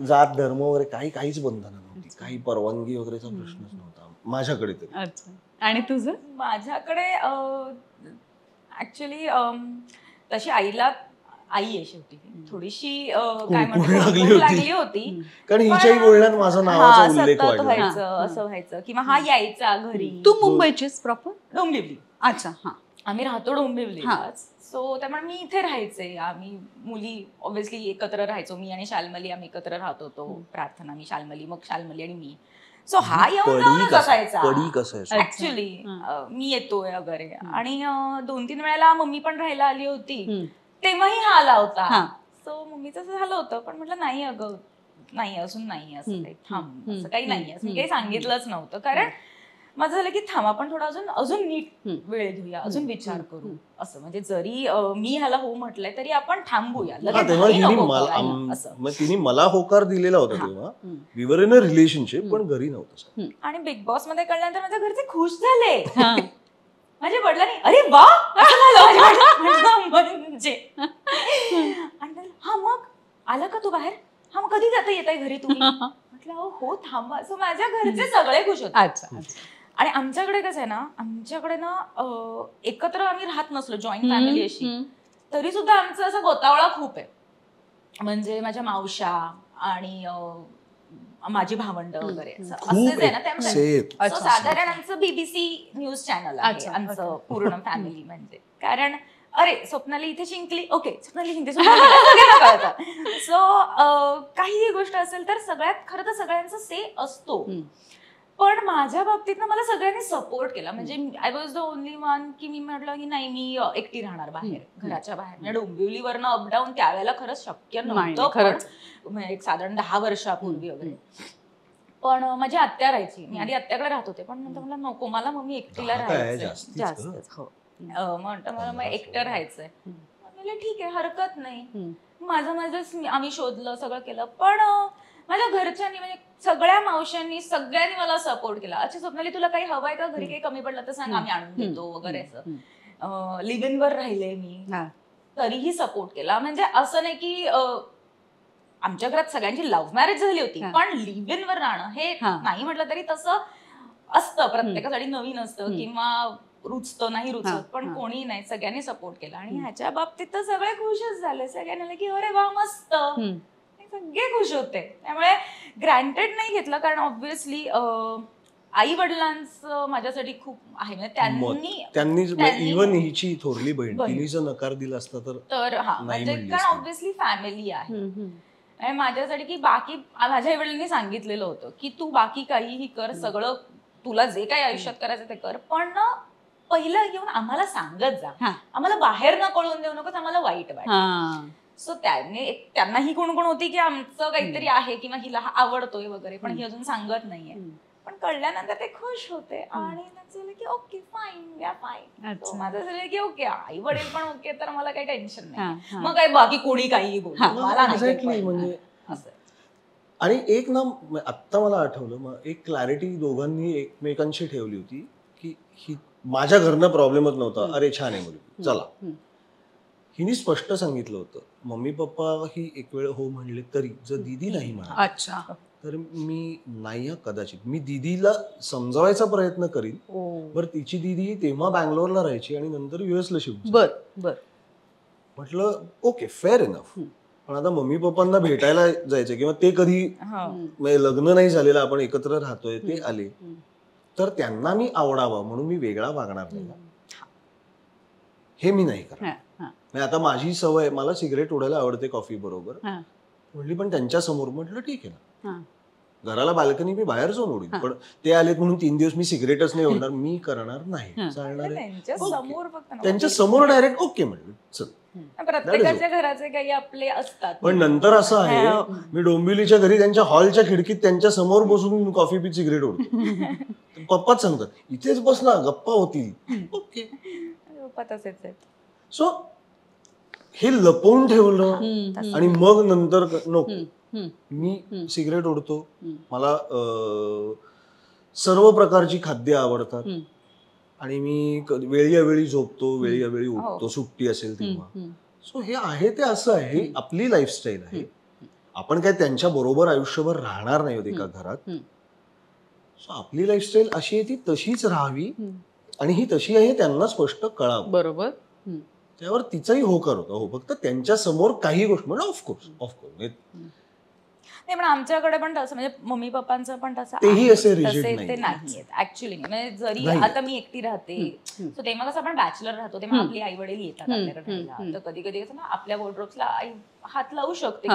जात धर्म वगैरे काहीच बंधनं नव्हती, काही परवानगी वगैरेचा प्रश्नच नव्हता माझ्याकडे तरी. आणि तुझं? माझ्याकडे ऍक्च्युली तशी आई आहे शेवटी, थोडीशी काय म्हणतात लागली होती, कारण हिच्याही बोलण्यात माझं नावाचा उल्लेख व्हायचं, असं व्हायचं, किंवा हा यायचा घरी. तू मुंबईचीच प्रॉपर? डोंबिवली. अच्छा. आम्ही राहतो डोंबिवलीलाच, सो त्यामुळे मी इथे राहायचे. आम्ही मुली ऑब्व्हियसली एकत्र राहायचो, मी आणि शाल्मली आम्ही एकत्र राहत होतो. प्रार्थना, मी शाल्मली, मग शाल्मली आणि मी. सो हा येऊन असायचा ऍक्च्युली, मी येतोय वगैरे. आणि 2-3 वेळेला मम्मी पण राहायला आली होती, तेव्हाही हा आला होता. सो मम्मीचं असं झालं होतं, पण म्हटलं नाही अगं, नाही अजून नाही, असं काही थांब, असं काही नाही, असं मी काही सांगितलंच नव्हतं. कारण माझं झालं की थांब, आपण थोडा अजून नीट वेळ घेऊया, अजून विचार करू, असं. म्हणजे जरी मी ह्याला हो म्हटलंय तरी आपण थांबूया. तिने मला होकार दिलेला होता तेव्हा, we were in a relationship, पण घरी नव्हतं. आणि बिग बॉस मध्ये कळल्यानंतर माझ्या घरचे खुश झाले. माझ्या वडिलांनी अरे वा म्हणजे, आणि हा मग आला का तू बाहेर, हा मग कधी जाता येत आहे घरी तुम्ही, म्हटलं हो थांबा. असं माझ्या घरचे सगळे खुश होते. आणि आमच्याकडे कसं आहे ना, आमच्याकडे ना एकत्र आम्ही राहत नसलो, जॉईंट फॅमिली अशी, तरी सुद्धा आमचं असं गोतावळा खूप आहे. म्हणजे माझ्या मावश्या आणि माझी भावंड वगैरे असंच आहे ना. त्यामुळे साधारण आमचं BBC न्यूज चॅनल आहे आमचं पूर्ण फॅमिली. म्हणजे कारण अरे स्वप्नाली इथे शिंकली, ओके स्वप्नाली शिंकली, सो काही गोष्ट असेल तर सगळ्यात खरं तर सगळ्यांचा से असतो. पण माझ्या बाबतीत ना मला सगळ्यांनी सपोर्ट केला. म्हणजे I was the only one की मी म्हटलं की नाही, मी एकटी राहणार बाहेर, घराच्या बाहेर. म्हणजे डोंबिवलीवरनं अपडाऊन त्यावेळेला खरंच शक्य नव्हतं, एक साधारण 10 वर्षापूर्वी वगैरे. पण माझी आत्या राहायची, मी आधी आत्याकडे राहत होते, पण नंतर मला नको, मला मम्मी एकटीला राहायचं जास्त, म्हणतं मला मग एकटं राहायचंय. म्हणले ठीक आहे हरकत नाही. आम्ही शोधलं सगळं केलं, पण माझ्या घरच्यांनी म्हणजे सगळ्या मावशांनी सगळ्यांनी मला सपोर्ट केला. अच्छा स्वप्नाली तुला काही हवंय का, घरी काही कमी पडलं तर सांग आम्ही आणून देतो वगैरे असं. लिव्ह इन वर राहिले मी तरीही सपोर्ट केला. म्हणजे असं नाही की आमच्या घरात सगळ्यांची लव्ह मॅरेज झाली होती, पण लिव्ह इन वर राहणं हे नाही म्हटलं तरी तसं असतं, प्रत्येकासाठी नवीन असतं किंवा रुचतं नाही रुचत, पण कोणी नाही, सगळ्यांनी सपोर्ट केला. आणि ह्याच्या बाबतीत तर सगळे खुशच झाले. सगळ्यांना की अरे वा मस्त, सगळे खुश होते. त्यामुळे ग्रँटेड नाही घेतलं, कारण ऑब्व्हियसली आई वडिलांचं माझ्यासाठी खूप आहे. म्हणजे त्यांनी इव्हन हिची थोरली बहीण तिने जर नकार दिला असता तर हा म्हणजे कारण ऑब्व्हियसली फॅमिली आहे माझ्यासाठी, की बाकी माझ्या आई वडिलांनी सांगितलेलं होतं की तू बाकी काहीही कर, सगळं तुला जे काही आयुष्यात करायचं ते कर, पण ना पहिलं येऊन आम्हाला सांगत जा, आम्हाला बाहेर न कळून देऊ नकोस, आम्हाला वाईट वाटतं. सो त्यांनाही कोण होती की आमचं काहीतरी आहे किंवा हिला हा आवडतोय वगैरे, पण ही अजून सांगत नाहीये. पण कळल्यानंतर ते खुश होते आणि त्यांचं की ओके फाईन या फाईन. माझं झालं की ओके आई वडील पण ओके, तर मला काही टेन्शन नाही. मग काय बाकी कोणी काही बोल मला म्हणजे असं. आणि एक ना आत्ता मला आठवलं, एक क्लॅरिटी दोघांनी एकमेकांशी ठेवली होती की ही माझ्या घरनं प्रॉब्लेमच नव्हता, अरे छान आहे मुलगी चला. हिने स्पष्ट सांगितलं होतं, मम्मी पप्पा ही एक वेळ हो म्हणले तरी जर दीदी नाही म्हणाली तर मी नाही कदाचित, मी दीदीला समजावायचा प्रयत्न करीन. बरं तिची दीदी तेव्हा बँगलोरला राहायची आणि नंतर युएसला शिफ्ट. म्हटलं ओके फेअर इनफ, पण आता मम्मी पप्पांना भेटायला जायचं किंवा ते कधी लग्न नाही झालेलं आपण एकत्र राहतोय ते आले तर त्यांना मी आवडावं म्हणून मी वेगळा वागणार नाही, हे मी नाही करणार. आता माझी सवय, मला सिगरेट ओढायला आवडते कॉफी बरोबर, म्हटली पण त्यांच्या समोर. म्हटलं ठीक आहे ना, घराला बाल्कनी मी बाहेर जाऊन ओढीन, पण ते आलेत म्हणून 3 दिवस मी सिगरेटच नाही ओढणार, मी करणार नाही, चालणार आहे. त्यांच्या समोर डायरेक्ट ओके म्हटलं चल. प्रत्येकाच्या घराचे काही आपले असतात. पण नंतर असं आहे, मी डोंबिवलीच्या घरी त्यांच्या हॉलच्या खिडकीत त्यांच्या समोर बसून कॉफी पीत सिगरेट ओढतो. पप्पाच सांगतात इथेच बस ना, गप्पा होतील. ओके. सो हे लपवून ठेवलं आणि मग नंतर नको, मी सिगरेट ओढतो, मला सर्व प्रकारची खाद्य आवडतात आणि मी वेळी झोपतो, वेळी उठतो, सुट्टी असेल तेव्हा. सो हे आहे ते असं आहे, आपली लाईफस्टाईल आहे. आपण काय त्यांच्या बरोबर आयुष्यभर राहणार नाही होत एका घरात. सो आपली लाईफस्टाईल अशी आहे ती तशीच राहावी आणि ही तशी आहे त्यांना स्पष्ट कळावं. बरोबर. त्यावर तिचाही होकार होता. हो, फक्त त्यांच्या समोर काही गोष्ट म्हणजे ऑफकोर्स नाही, पण आमच्याकडे पण तसं म्हणजे मम्मी पप्पांचं पण तसं तेही असे ते नाहीये ऍक्च्युअली. म्हणजे जरी आता मी एकटी राहते, सो तेव्हा कसं आपण बॅचलर राहतो तेव्हा आपली आई वडील येतात आपल्याकडे राहायला, तर कधी कधी कसं ना आपल्या वॉर्डरोब्सला आई हात लावू शकते,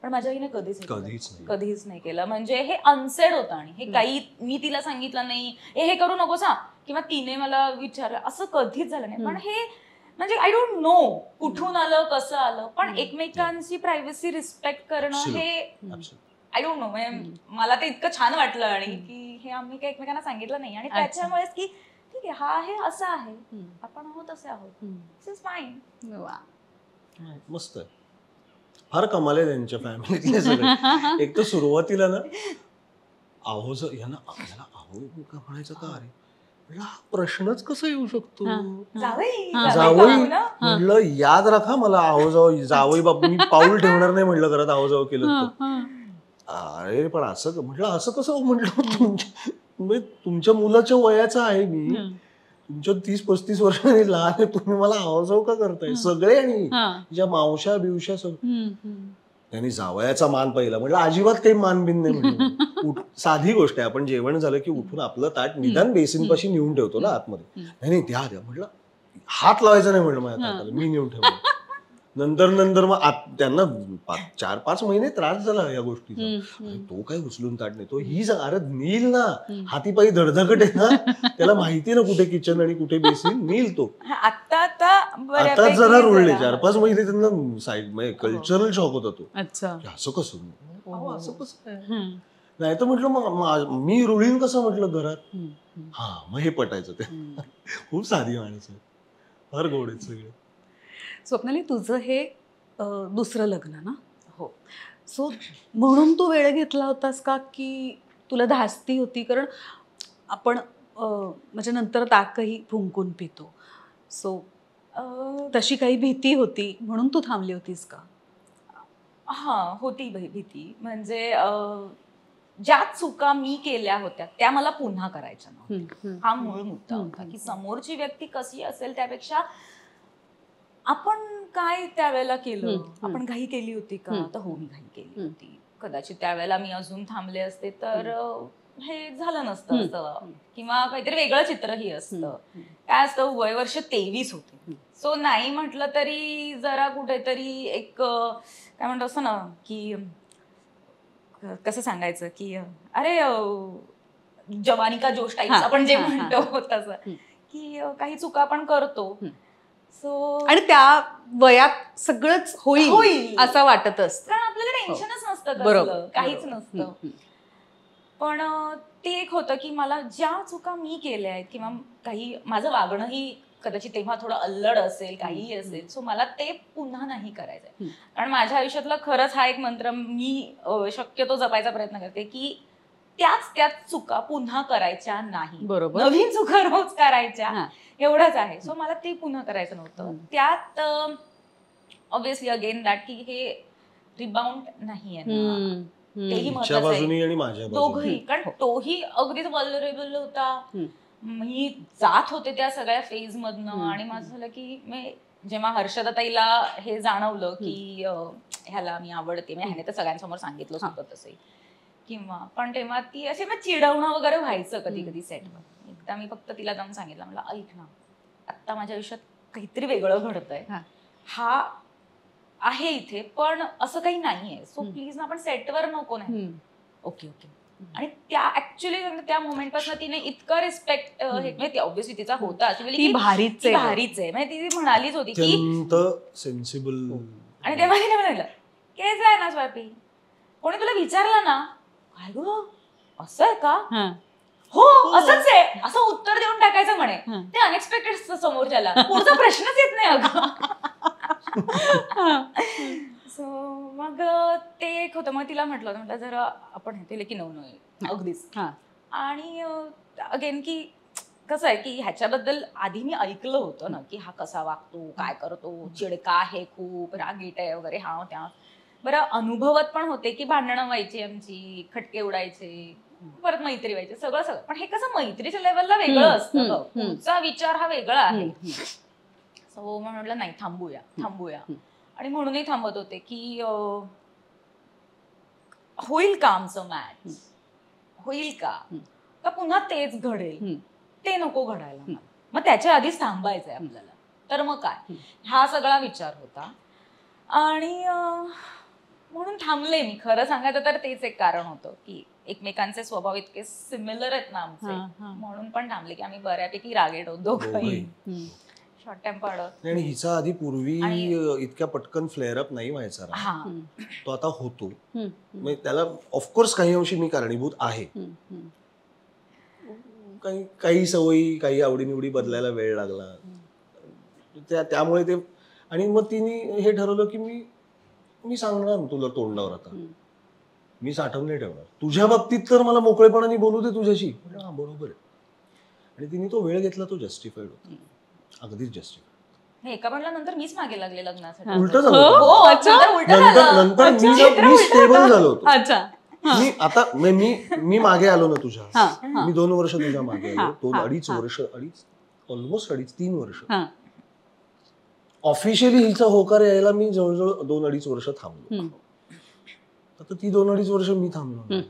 पण माझ्या आईने कधीच नाही केलं. म्हणजे हे अनसेड होतं आणि हे काही मी तिला सांगितलं नाही हे करू नकोस हा, किंवा तिने मला विचारलं, असं कधीच झालं नाही. पण हे म्हणजे आय डोंट नो कुठून आलं कसं आलं, पण एकमेकांची प्रायव्हसी रिस्पेक्ट करणं हे आय डोंट नो. म्हणजे मला ते इतकं छान वाटलं आणि की हे आम्ही काही एकमेकांना सांगितलं नाही आणि त्याच्यामुळेच की ठीक आहे हा आहे असं आहे, आपण आहोत असे आहोत, दिस इज फाईन. मस्त आहे. फार कमाल आहे त्यांच्या फॅमिलीतले सगळे. एक तर सुरुवातीला ना आहो याला आहो का म्हणायचं का, अरे प्रश्नच कसा येऊ शकतो, जावई म्हटलं याद राखा मला आहो जावई बापू, मी पाऊल ठेवणार नाही म्हटलं घरात आहो जावं केलं तर. अरे पण असं म्हटलं असं कसं म्हटलं, तुमच्या मुलाच्या वयाचं आहे मी, तुमच्या 30-35 वर्षांनी लहान आहे, तुम्ही मला आहो जाऊ का करताय सगळे, आणि ज्या मावशा बिवशा सगळं. त्यांनी जावयाचा मान पाहिला, म्हटलं अजिबात काही मान बिन नाही. म्हटलं साधी गोष्ट आहे, आपण जेवण झालं की उठून आपलं ताट निदान बेसिन पाशी नेऊन ठेवतो ना आतमध्ये, नाही द्या म्हटलं हात लावायचा नाही म्हटलं माझ्या ताटाला, मी नेऊन ठेवलं. नंतर मग त्यांना 4-5 महिने त्रास झाला या गोष्टीचा. तो काय उचलून ताट नेतो, ही अरे नील ना, हातीपायी धडधकट आहे ना, त्याला माहिती ना कुठे किचन आणि कुठे बेसिन, नील तो. आता जरा रुळले 4-5 महिने त्यांना साईड म्हणजे कल्चरल शॉक होता तो. असं कसं नाही तर म्हटलं मग मी रुळीन कसं म्हटलं घरात. मग हे पटायचं ते. खूप साधी माणसं, फार गोड आहेत सगळे. स्वप्नाली तुझं हे दुसरं लग्न ना? हो. सो म्हणून तू वेळ घेतला होतास का की तुला धास्ती होती? कारण आपण म्हणजे नंतर ताकही फुंकून पितो, सो तशी काही भीती होती म्हणून तू थांबली होतीस का? हा, होती भीती. म्हणजे ज्या चुका मी केल्या होत्या त्या मला पुन्हा करायच्या नव्हत्या. हा मूळ मुद्दा होता की समोरची व्यक्ती कशी असेल त्यापेक्षा आपण काय त्यावेळेला केलं, आपण घाई केली होती का? तर हो, मी घाई केली होती. कदाचित त्यावेळेला मी अजून थांबले असते तर हे झालं नसतं असं, किंवा काहीतरी वेगळं चित्रही असतं. काय असतं, वय वर्ष 23 होते. सो नाही म्हटलं तरी जरा कुठेतरी एक काय म्हणतो असं ना की कसं सांगायचं की अरे जवानी का जोश टाईप आपण जे म्हणतो तसं, की काही चुका आपण करतो. सो आणि त्या वयात सगळंच होईल असं वाटत असतं, कारण आपल्याला टेन्शनच नसतं, बरोबर, काहीच नसतं. पण ते एक होतं की मला ज्या चुका मी केल्या आहेत किंवा काही माझं वागणंही कदाचित तेव्हा थोडं अल्लड असेल, काहीही असेल, सो मला ते पुन्हा नाही करायचंय. कारण माझ्या आयुष्यातला खरंच हा एक मंत्र मी शक्यतो जपायचा प्रयत्न करते की त्याच चुका पुन्हा करायच्या नाही. बरोबर. नवीन चुका रोज करायच्या, एवढंच आहे. सो मला ते पुन्हा करायचं नव्हतं. त्यात ऑब्व्हियसली अगेन दॅट की हे रिबाउंड नाहीये ना, तेही महत्त्वाचं आहे, दोघंही. कारण तोही अगदीच वल्नरेबल होता, मी जात होते त्या सगळ्या फेज मधनं. आणि माझं झालं की जेव्हा हर्षदाताईला हे जाणवलं की ह्याला मी आवडते, ह्याने तर सगळ्यांसमोर सांगितलं होतं तसंही, किंवा पण तेव्हा ती असे मग चिडवणं वगैरे व्हायचं कधी कधी सेटवर. एकदा मी फक्त तिला जाऊन सांगितलं, मला ऐक ना, आत्ता माझ्या आयुष्यात काहीतरी वेगळं घडतंय, हा आहे इथे पण असं काही नाहीये, सो प्लीज ना आपण सेटवर नको. नाही, ओके ओके. आणि त्या ऍक्च्युली त्या मोमेंट पासून तिने इतकं रिस्पेक्ट, ऑब्व्हियसली तिचा होता, ती भारीच आहे, म्हणजे ती म्हणालीच होती की सेन्सिबल. आणि तेव्हा तिने म्हणालं केस आहे ना स्वापी, कोणी तुला विचारलं ना, काय ग असं आहे का, हो असंच आहे, असं उत्तर देऊन टाकायचं म्हणे. ते अनएक्सपेक्टेड समोरच्याला, पुढचा प्रश्नच येत नाही अगं. सो मग ते एक होतं. मग तिला म्हटलं जरा आपण हे की नव्हतं अगदीच. आणि अगेन की कसं आहे की ह्याच्याबद्दल आधी मी ऐकलं होतं ना की हा कसा वागतो, काय करतो, चिडका आहे, खूप रागीट आहे वगैरे, हा त्या बरं अनुभवत पण होते की भांडणं व्हायची आमची, खटके उडायचे, परत मैत्री व्हायची, सगळं सगळं. पण हे कसं मैत्रीच्या लेवलला वेगळं असतं, पुढचा विचार हा वेगळा आहे. सो म्हटलं नाही, थांबूया. आणि म्हणूनही थांबत होते की होईल का आमचं मॅच, होईल का पुन्हा तेच घडेल, ते नको घडायला. मग त्याच्या आधीच थांबायचंय आपल्याला, तर मग काय, हा सगळा विचार होता. आणि म्हणून थांबले मी. खरं सांगायचं तर तेच एक कारण होतं की एकमेकांचे स्वभाव इतके सिमिलर आहेत ना आमचे, म्हणून पण थांबले की आम्ही बऱ्यापैकी रागेट होतो दोघंही, शॉर्ट टेम्पर्ड. आणि हिचा आधी पूर्वी इतक्या पटकन फ्लेअर अप नाही व्हायचा, तो आता होतो. त्याला ऑफकोर्स काही अंशी मी कारणीभूत आहे. काही सवयी, काही आवडीनिवडी बदलायला वेळ लागला, त्यामुळे ते. आणि मग तिने हे ठरवलं की मी सांगणार तुला तोंडावर, आता मी साठवून नाही ठेवणार. तुझ्या बाबतीत तर मला मोकळेपणाने बोलू दे तुझ्याशी. हा बरोबर आहे. आणि तिने तो वेळ घेतला, तो जस्टिफाईड होता, अगदीच जस्टिफाईड. एका नंतर मीच मागे लागले लग्नासाठी. उलट झालं, नंतर मी स्टेबल झालो होतो. मी मागे आलो ना तुझ्या, मी 2 वर्ष तुझ्या मागे आलो, 2-2.5 वर्ष, ऑलमोस्ट 3 वर्ष. ऑफिशियली हिचा होकार यायला मी जवळजवळ 2-2.5 वर्ष थांबलो. आता ती 2-2.5 वर्ष मी थांबलो.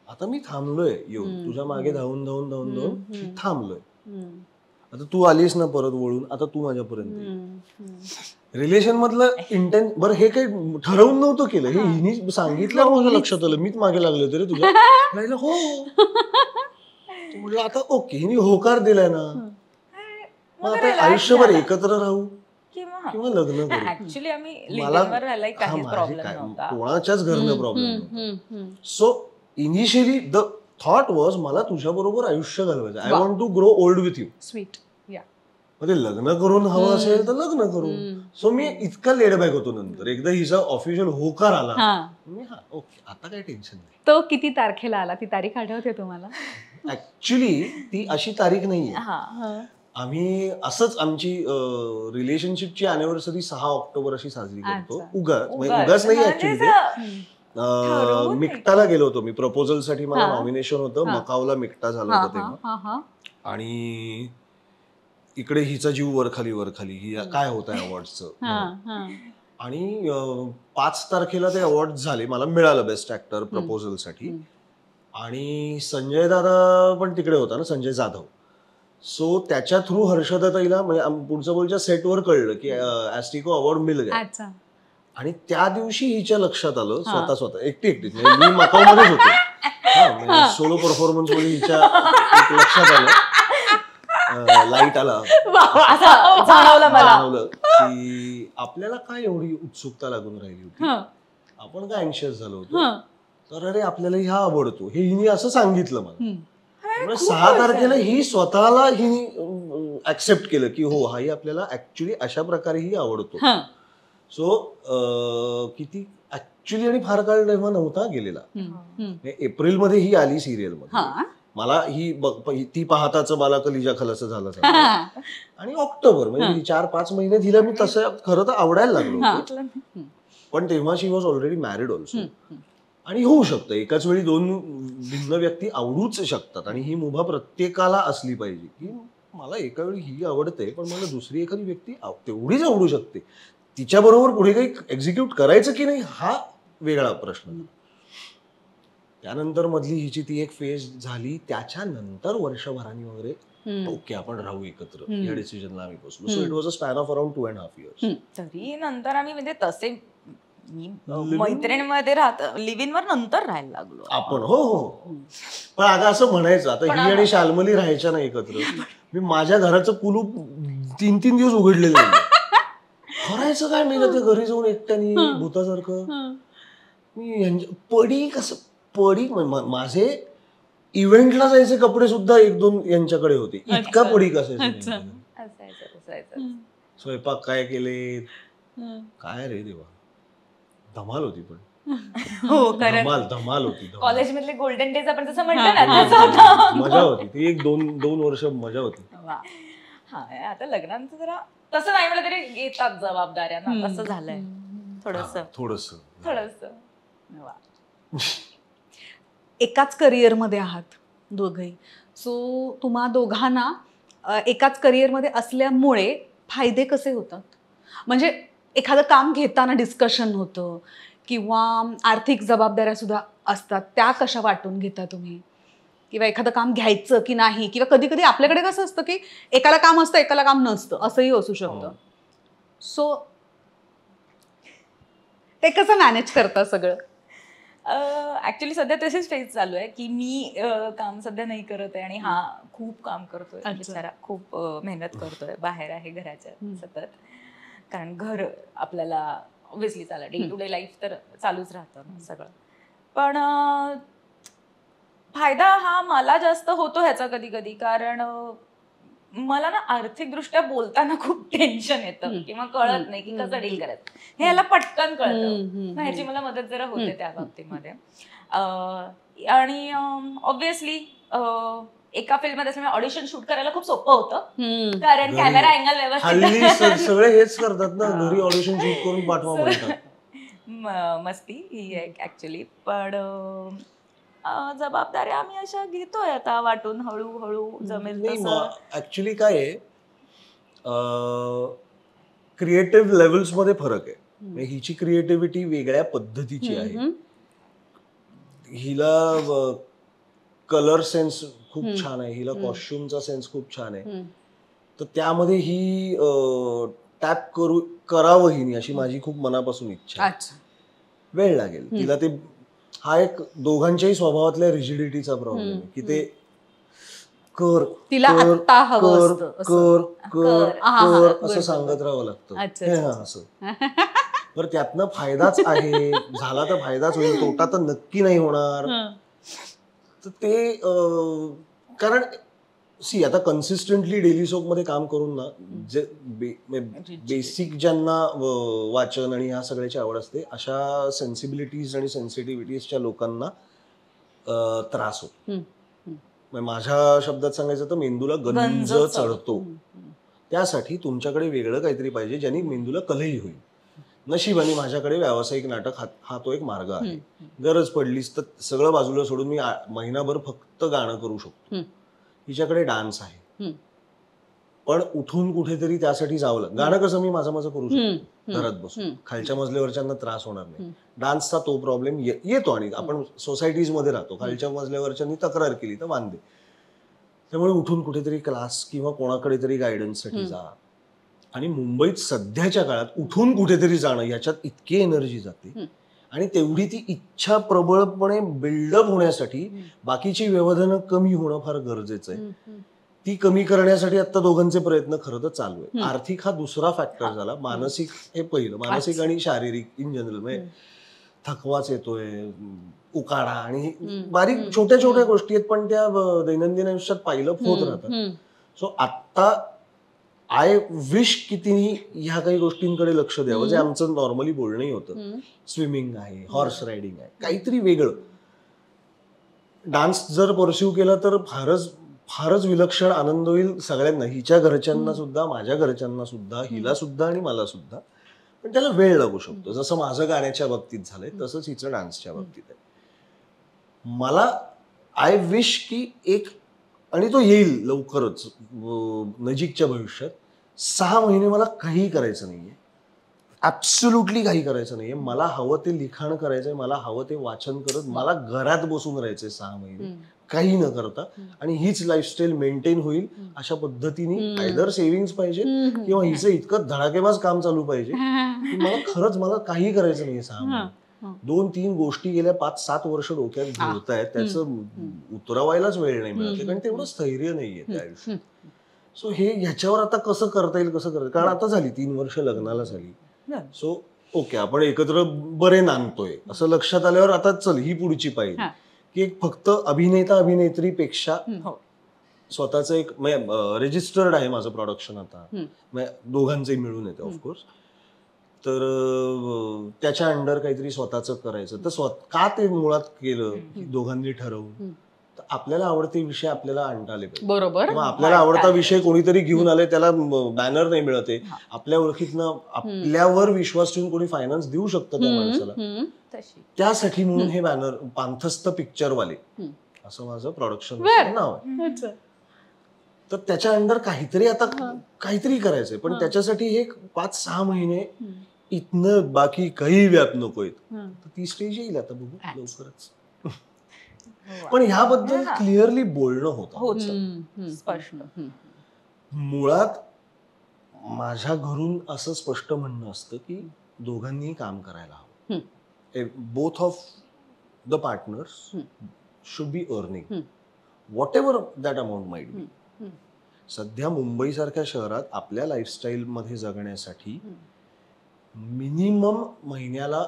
आता मी थांबलोय येऊन तुझ्या मागे धावून थांबलोय. आता तू आलीस ना परत वळून, आता तू माझ्यापर्यंत. रिलेशन मधलं इंटेन्स, बरं हे काही ठरवून नव्हतं केलं, हे हिने सांगितलं, माझ्या लक्षात आलं, मीच मागे लागले होते रे तुझ्या. हो म्हटलं आता ओके, हिने होकार दिलाय ना, मग आता आयुष्यभर एकत्र राहू किंवा लग्न करू. ऍक्च्युली आम्ही लिव्हिंगवर राहिलाय, काहीच प्रॉब्लेम नव्हता, कोणाच्याच घरनं प्रॉब्लेम नव्हता. So initially the thought was, मला तुझ्या बरोबर आयुष्य घालवायचं. I want to grow old with you. Sweet. मग ते लग्न करून हवं असेल तर लग्न करू. सो मी इतका लेडबॅक होतो. नंतर एकदा हिचा ऑफिशियल होकार आला मी ओके आता काही टेन्शन नाही. तो किती तारखेला आला, ती तारीख आठवते तुम्हाला? ऍक्च्युली ती अशी तारीख नाहीये. आम्ही असंच आमची रिलेशनशिपची अॅनिव्हर्सरी 6 ऑक्टोबर अशी साजरी करतो. उगाच नाही ऍक्च्युली ते मिक्टाला गेलो होतो मी प्रपोजल साठी. मला नॉमिनेशन होतं, मकावला मिक्टा झालं होतं तेव्हा. आणि इकडे हिचा जीव वरखाली ही काय होत आहे अवॉर्डचं. आणि 5 तारखेला ते अवॉर्ड झाले, मला मिळालं बेस्ट ऍक्टर प्रपोजल साठी. आणि संजय दादा पण तिकडे होता ना, संजय जाधव. सो त्याच्या थ्रू हर्षदाताईला म्हणजे पुढचं बोलच्या सेटवर कळलं की ऍस्टिको अवॉर्ड मिल गया. आणि त्या दिवशी हिच्या लक्षात आलं स्वतः एकटीच म्हणजे मी मकावमध्येच होतो, सोलो परफॉर्मन्स मध्ये हिच्या लक्षात आलं, लाईट आला, जाणवलं की आपल्याला काय एवढी उत्सुकता लागून राहिली होती, आपण काय अँशियस झालो होतो, तर अरे आपल्याला ह्या आवडतो हे हिने असं सांगितलं मला. 6 तारखेला ही स्वतःला हिने ऍक्सेप्ट केलं की हो हाही आपल्याला ऍक्च्युली अशा प्रकारे ही आवडतो. सो किती ऍक्च्युली आणि फार काळ तेव्हा नव्हता गेलेला. एप्रिलमध्ये ही आली सिरियल मध्ये. मला ती पाहताच मला कलिजा खलास झालं. आणि ऑक्टोबर म्हणजे 4-5 महिन्यात हिला मी तसं खरं तर आवडायला लागलो. पण तेव्हा शी वॉज ऑलरेडी मॅरिड ऑल्सो. आणि होऊ शकतं एकाच वेळी 2 भिन्न व्यक्ती आवडूच शकतात. आणि ही मुभा प्रत्येकाला असली पाहिजे की मला एका वेळी ही आवडते पण मला दुसरी एखादी व्यक्ती तेवढीच आवडू शकते. तिच्याबरोबर पुढे काही एक्झिक्यूट करायचं की नाही हा वेगळा प्रश्न. त्यानंतर मधली हिची ती एक फेज झाली. त्याच्यानंतर वर्षभराने वगैरे ओके आपण राहू एकत्र या डिसिजनला आम्ही बसलो. So it was a span of around 2.5 years. तरी नंतर आम्ही म्हणजे तसे मैत्रिणीमध्ये लिव्ह इन वर नंतर राहायला लागलो आपण. हो. पण आता असं म्हणायचं आता ही आणि शाल्मली राहायच्या नाही एकत्र. मी माझ्या घराचं कुलूप 3-3 दिवस उघडलेलं नाही. करायचं काय मी ते घरी जाऊन एकट्यानी भूतासारखं. मी पडी माझे इव्हेंटला जायचे कपडे सुद्धा 1-2 यांच्याकडे होते. इतका पडी कसायचं. स्वयंपाक काय केले काय रे देवा. धमाल होती पण. धमाल होती. कॉलेज मधले गोल्डन डेज आपण जसं म्हटलं ना मजा होती ती. 1-2 वर्ष मजा होती. हा आता लग्नानंतर जरा तसं नाही म्हटलं तरी येतात जबाबदाऱ्या ना, तसं झालंय थोडस. एकाच करिअरमध्ये आहात दोघंही. सो तुम्हा दोघांना एकाच करिअरमध्ये असल्यामुळे फायदे कसे होतात? म्हणजे एखादं काम घेताना डिस्कशन होतं किंवा आर्थिक जबाबदाऱ्या सुद्धा असतात, त्या कशा वाटून घेता तुम्ही? किंवा एखादं काम घ्यायचं की नाही, किंवा कधी कधी आपल्याकडे कसं असतं की एकाला काम असतं एकाला काम नसतं असंही असू शकतं. सो ते कसं मॅनेज करता सगळं? ऍक्च्युली सध्या तसेच फेज चालू आहे की मी काम सध्या नाही करत आहे आणि हा खूप काम करतोय बिचारा, खूप मेहनत करतोय, बाहेर आहे घराच्या सतत. कारण घर आपल्याला ऑब्व्हियसली चाललं, डे टू डे लाईफ तर चालूच राहतं ना सगळं. पण फायदा हा मला जास्त होतो ह्याचा कधी कधी, कारण मला ना आर्थिकदृष्ट्या बोलताना खूप टेन्शन येतं किंवा कळत नाही की कसं डील करायचं. हे याला पटकन कळतं, ह्याची मला मदत जरा होते त्या बाबतीमध्ये. आणि ऑब्व्हियसली एका फिल्म मध्ये असल्यामुळे ऑडिशन शूट करायला खूप सोपं होतं, कारण कॅमेरा अँगल व्यवस्थित सगळे हेच करतात ना, घरी ऑडिशन शूट करून पाठवा म्हणतात. मस्ती ही ऍक्च्युली. पण जबाबदाऱ्या आम्ही अशा घेतोय आता वाटून हळूहळू जमेल तसं. ऍक्च्युली काय आहे, क्रिएटिव्ह लेवल्स मध्ये फरक आहे. हिची क्रिएटिव्हिटी वेगळ्या पद्धतीची आहे. हिला कलर सेन्स खूप छान आहे, हिला कॉस्ट्युमचा सेन्स खूप छान आहे. तर त्यामध्ये ही टॅप करावं हिने अशी माझी खूप मनापासून इच्छा आहे. वेळ लागेल तिला. ते हा एक दोघांच्याही स्वभावातल्या रिजिडिटीचा प्रॉब्लेम आहे की ते कर असं सांगत राहावं लागतं असं. तर त्यातनं फायदाच आहे, झाला तर फायदाच होईल, तोटा तर नक्की नाही होणार. तर ते कारण सी आता कन्सिस्टंटली डेली सोप मध्ये काम करून ना जे बेसिक ज्यांना वाचन आणि ह्या सगळ्याची आवड असते अशा सेन्सिबिलिटीज आणि सेन्सिटिव्हिटीजच्या लोकांना त्रास होतो. माझ्या शब्दात सांगायचं तर मेंदूला गंज चढतो. त्यासाठी तुमच्याकडे वेगळं काहीतरी पाहिजे ज्यांनी मेंदूला कलही होईल. नशिबाने माझ्याकडे व्यावसायिक नाटक हा तो एक मार्ग आहे. गरज पडलीच तर सगळं बाजूला सोडून मी महिनाभर फक्त गाणं करू शकतो. हिच्याकडे डान्स आहे पण उठून कुठेतरी त्यासाठी जावं लागतं. गाणं कसं मी माझं करू शकतो घरात बसून, खालच्या मजल्यावरच्यांना त्रास होणार नाही. डान्सचा तो प्रॉब्लेम येतो आणि आपण सोसायटीज मध्ये राहतो, खालच्या मजल्यावरच्यांनी तक्रार केली तर वांदे. त्यामुळे उठून कुठेतरी क्लास किंवा कोणाकडे तरी गायडन्ससाठी जा. आणि मुंबईत सध्याच्या काळात उठून कुठेतरी जाणं याच्यात इतकी एनर्जी जाते आणि तेवढी ती इच्छा प्रबळपणे बिल्डअप होण्यासाठी बाकीची व्यवधानं कमी होणं फार गरजेचं आहे. ती कमी करण्यासाठी आता दोघांचे प्रयत्न खरं तर चालू आहे. आर्थिक हा दुसरा फॅक्टर झाला, मानसिक हे पहिलं. मानसिक आणि शारीरिक इन जनरल म्हणजे थकवाच येतोय, उकाडा आणि बारीक छोट्या छोट्या गोष्टी आहेत पण त्या दैनंदिन आयुष्यात पायलप होत राहतात. सो आता आय विश की तिने ह्या काही गोष्टींकडे लक्ष द्यावं जे आमचं नॉर्मली बोलणंही होतं. स्विमिंग आहे, हॉर्स रायडिंग आहे, काहीतरी वेगळं. डान्स जर परस्यू केला तर फारच विलक्षण आनंद होईल सगळ्यांना, हिच्या घरच्यांना सुद्धा, माझ्या घरच्यांना सुद्धा, हिला सुद्धा आणि मला सुद्धा. पण त्याला वेळ लागू शकतो. जसं माझं गाण्याच्या बाबतीत झालंय तसंच हिचं डान्सच्या बाबतीत आहे. मला आय विश की एक, आणि तो येईल लवकरच नजीकच्या भविष्यात, 6 महिने मला काही करायचं नाहीये, ऍब्सोल्युटली काही करायचं नाहीये. मला हवं ते लिखाण करायचंय, मला हवं ते वाचन करत मला घरात बसून राहायचंय 6 महिने काही न करता. आणि हीच लाईफस्टाईल मेंटेन होईल अशा पद्धतीने आयदर सेव्हिंग्स पाहिजे किंवा हिचं इतकं धडाकेबाज काम चालू पाहिजे की मला काही करायचं नाहीये 6 महिने. 2-3 गोष्टी गेल्या 5-7 वर्ष डोक्यात घोळतायत, त्याचं उतरवायलाच वेळ नाही मिळत कारण तेवढं स्थैर्य नाहीये त्या आयुष्यात. सो हे ह्याच्यावर आता कसं करता येईल, कारण आता झाली 3 वर्ष लग्नाला झाली. सो ओके, आपण एकत्र बरे नांदतोय असं लक्षात आल्यावर आता चल ही पुढची पाहिजे की एक फक्त अभिनेता अभिनेत्री पेक्षा स्वतःच एक रजिस्टर्ड आहे माझं प्रोडक्शन आता, दोघांचंही मिळून येते ऑफकोर्स. तर त्याच्या अंडर काहीतरी स्वतःच करायचं. तर का ते मुळात केलं की दोघांनी ठरवून आपल्याला आवडते विषय आपल्याला आणता आले पाहिजे. बरोबर. किंवा आपल्याला आवडता विषय कोणीतरी घेऊन आले, त्याला बॅनर नाही मिळते, आपल्या ओळखीतनं आपल्यावर विश्वास ठेवून कोणी फायनान्स देऊ शकतं त्या माणसाला, त्यासाठी म्हणून हे बॅनर पांथस्थ पिक्चरवाले असं माझं प्रोडक्शन नाव आहे. तर त्याच्या अंडर काहीतरी करायचंय. पण त्याच्यासाठी हे 5-6 महिने इथनं बाकी काही व्याप नकोय. ती स्टेज येईल आता, बघू लवकरच. पण ह्याबद्दल क्लिअरली बोलणं होतं स्पष्ट. मुळात माझ्या घरून असं स्पष्ट म्हणणं असतं की दोघांनी काम करायला हवं. Both of the partners should be earning what ever that amount might be. सध्या मुंबई सारख्या शहरात आपल्या लाईफस्टाईल मध्ये जगण्यासाठी मिनिमम महिन्याला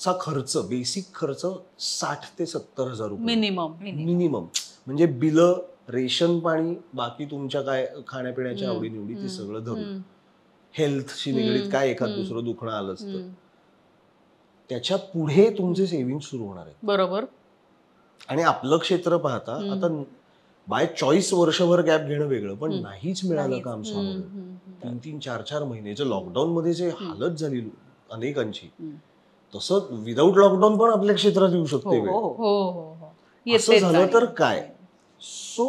चा खर्च, बेसिक खर्च 60 ते 70 हजार रुपये मिनिमम. म्हणजे बिलं, रेशन पाणी, बाकी तुमच्या काय खाण्यापिण्याच्या आवडीनिवडी ते सगळं धरून, हेल्थशी निगडीत काय एखाद दुसरं दुखणं आलंच तर त्याच्या पुढे तुमचे सेव्हिंग सुरू होणार आहेत. बरोबर. आणि आपलं क्षेत्र पाहता आता बाय चॉईस वर्षभर गॅप घेणं वेगळं, पण नाहीच मिळालं काम स्वामी 3-3, 4-4 महिन्याचं लॉकडाऊन मध्ये जे हालत झाली अनेकांची, तसं विदाऊट लॉकडाऊन पण आपल्या क्षेत्रात येऊ शकते वेळ. असं झालं तर काय? So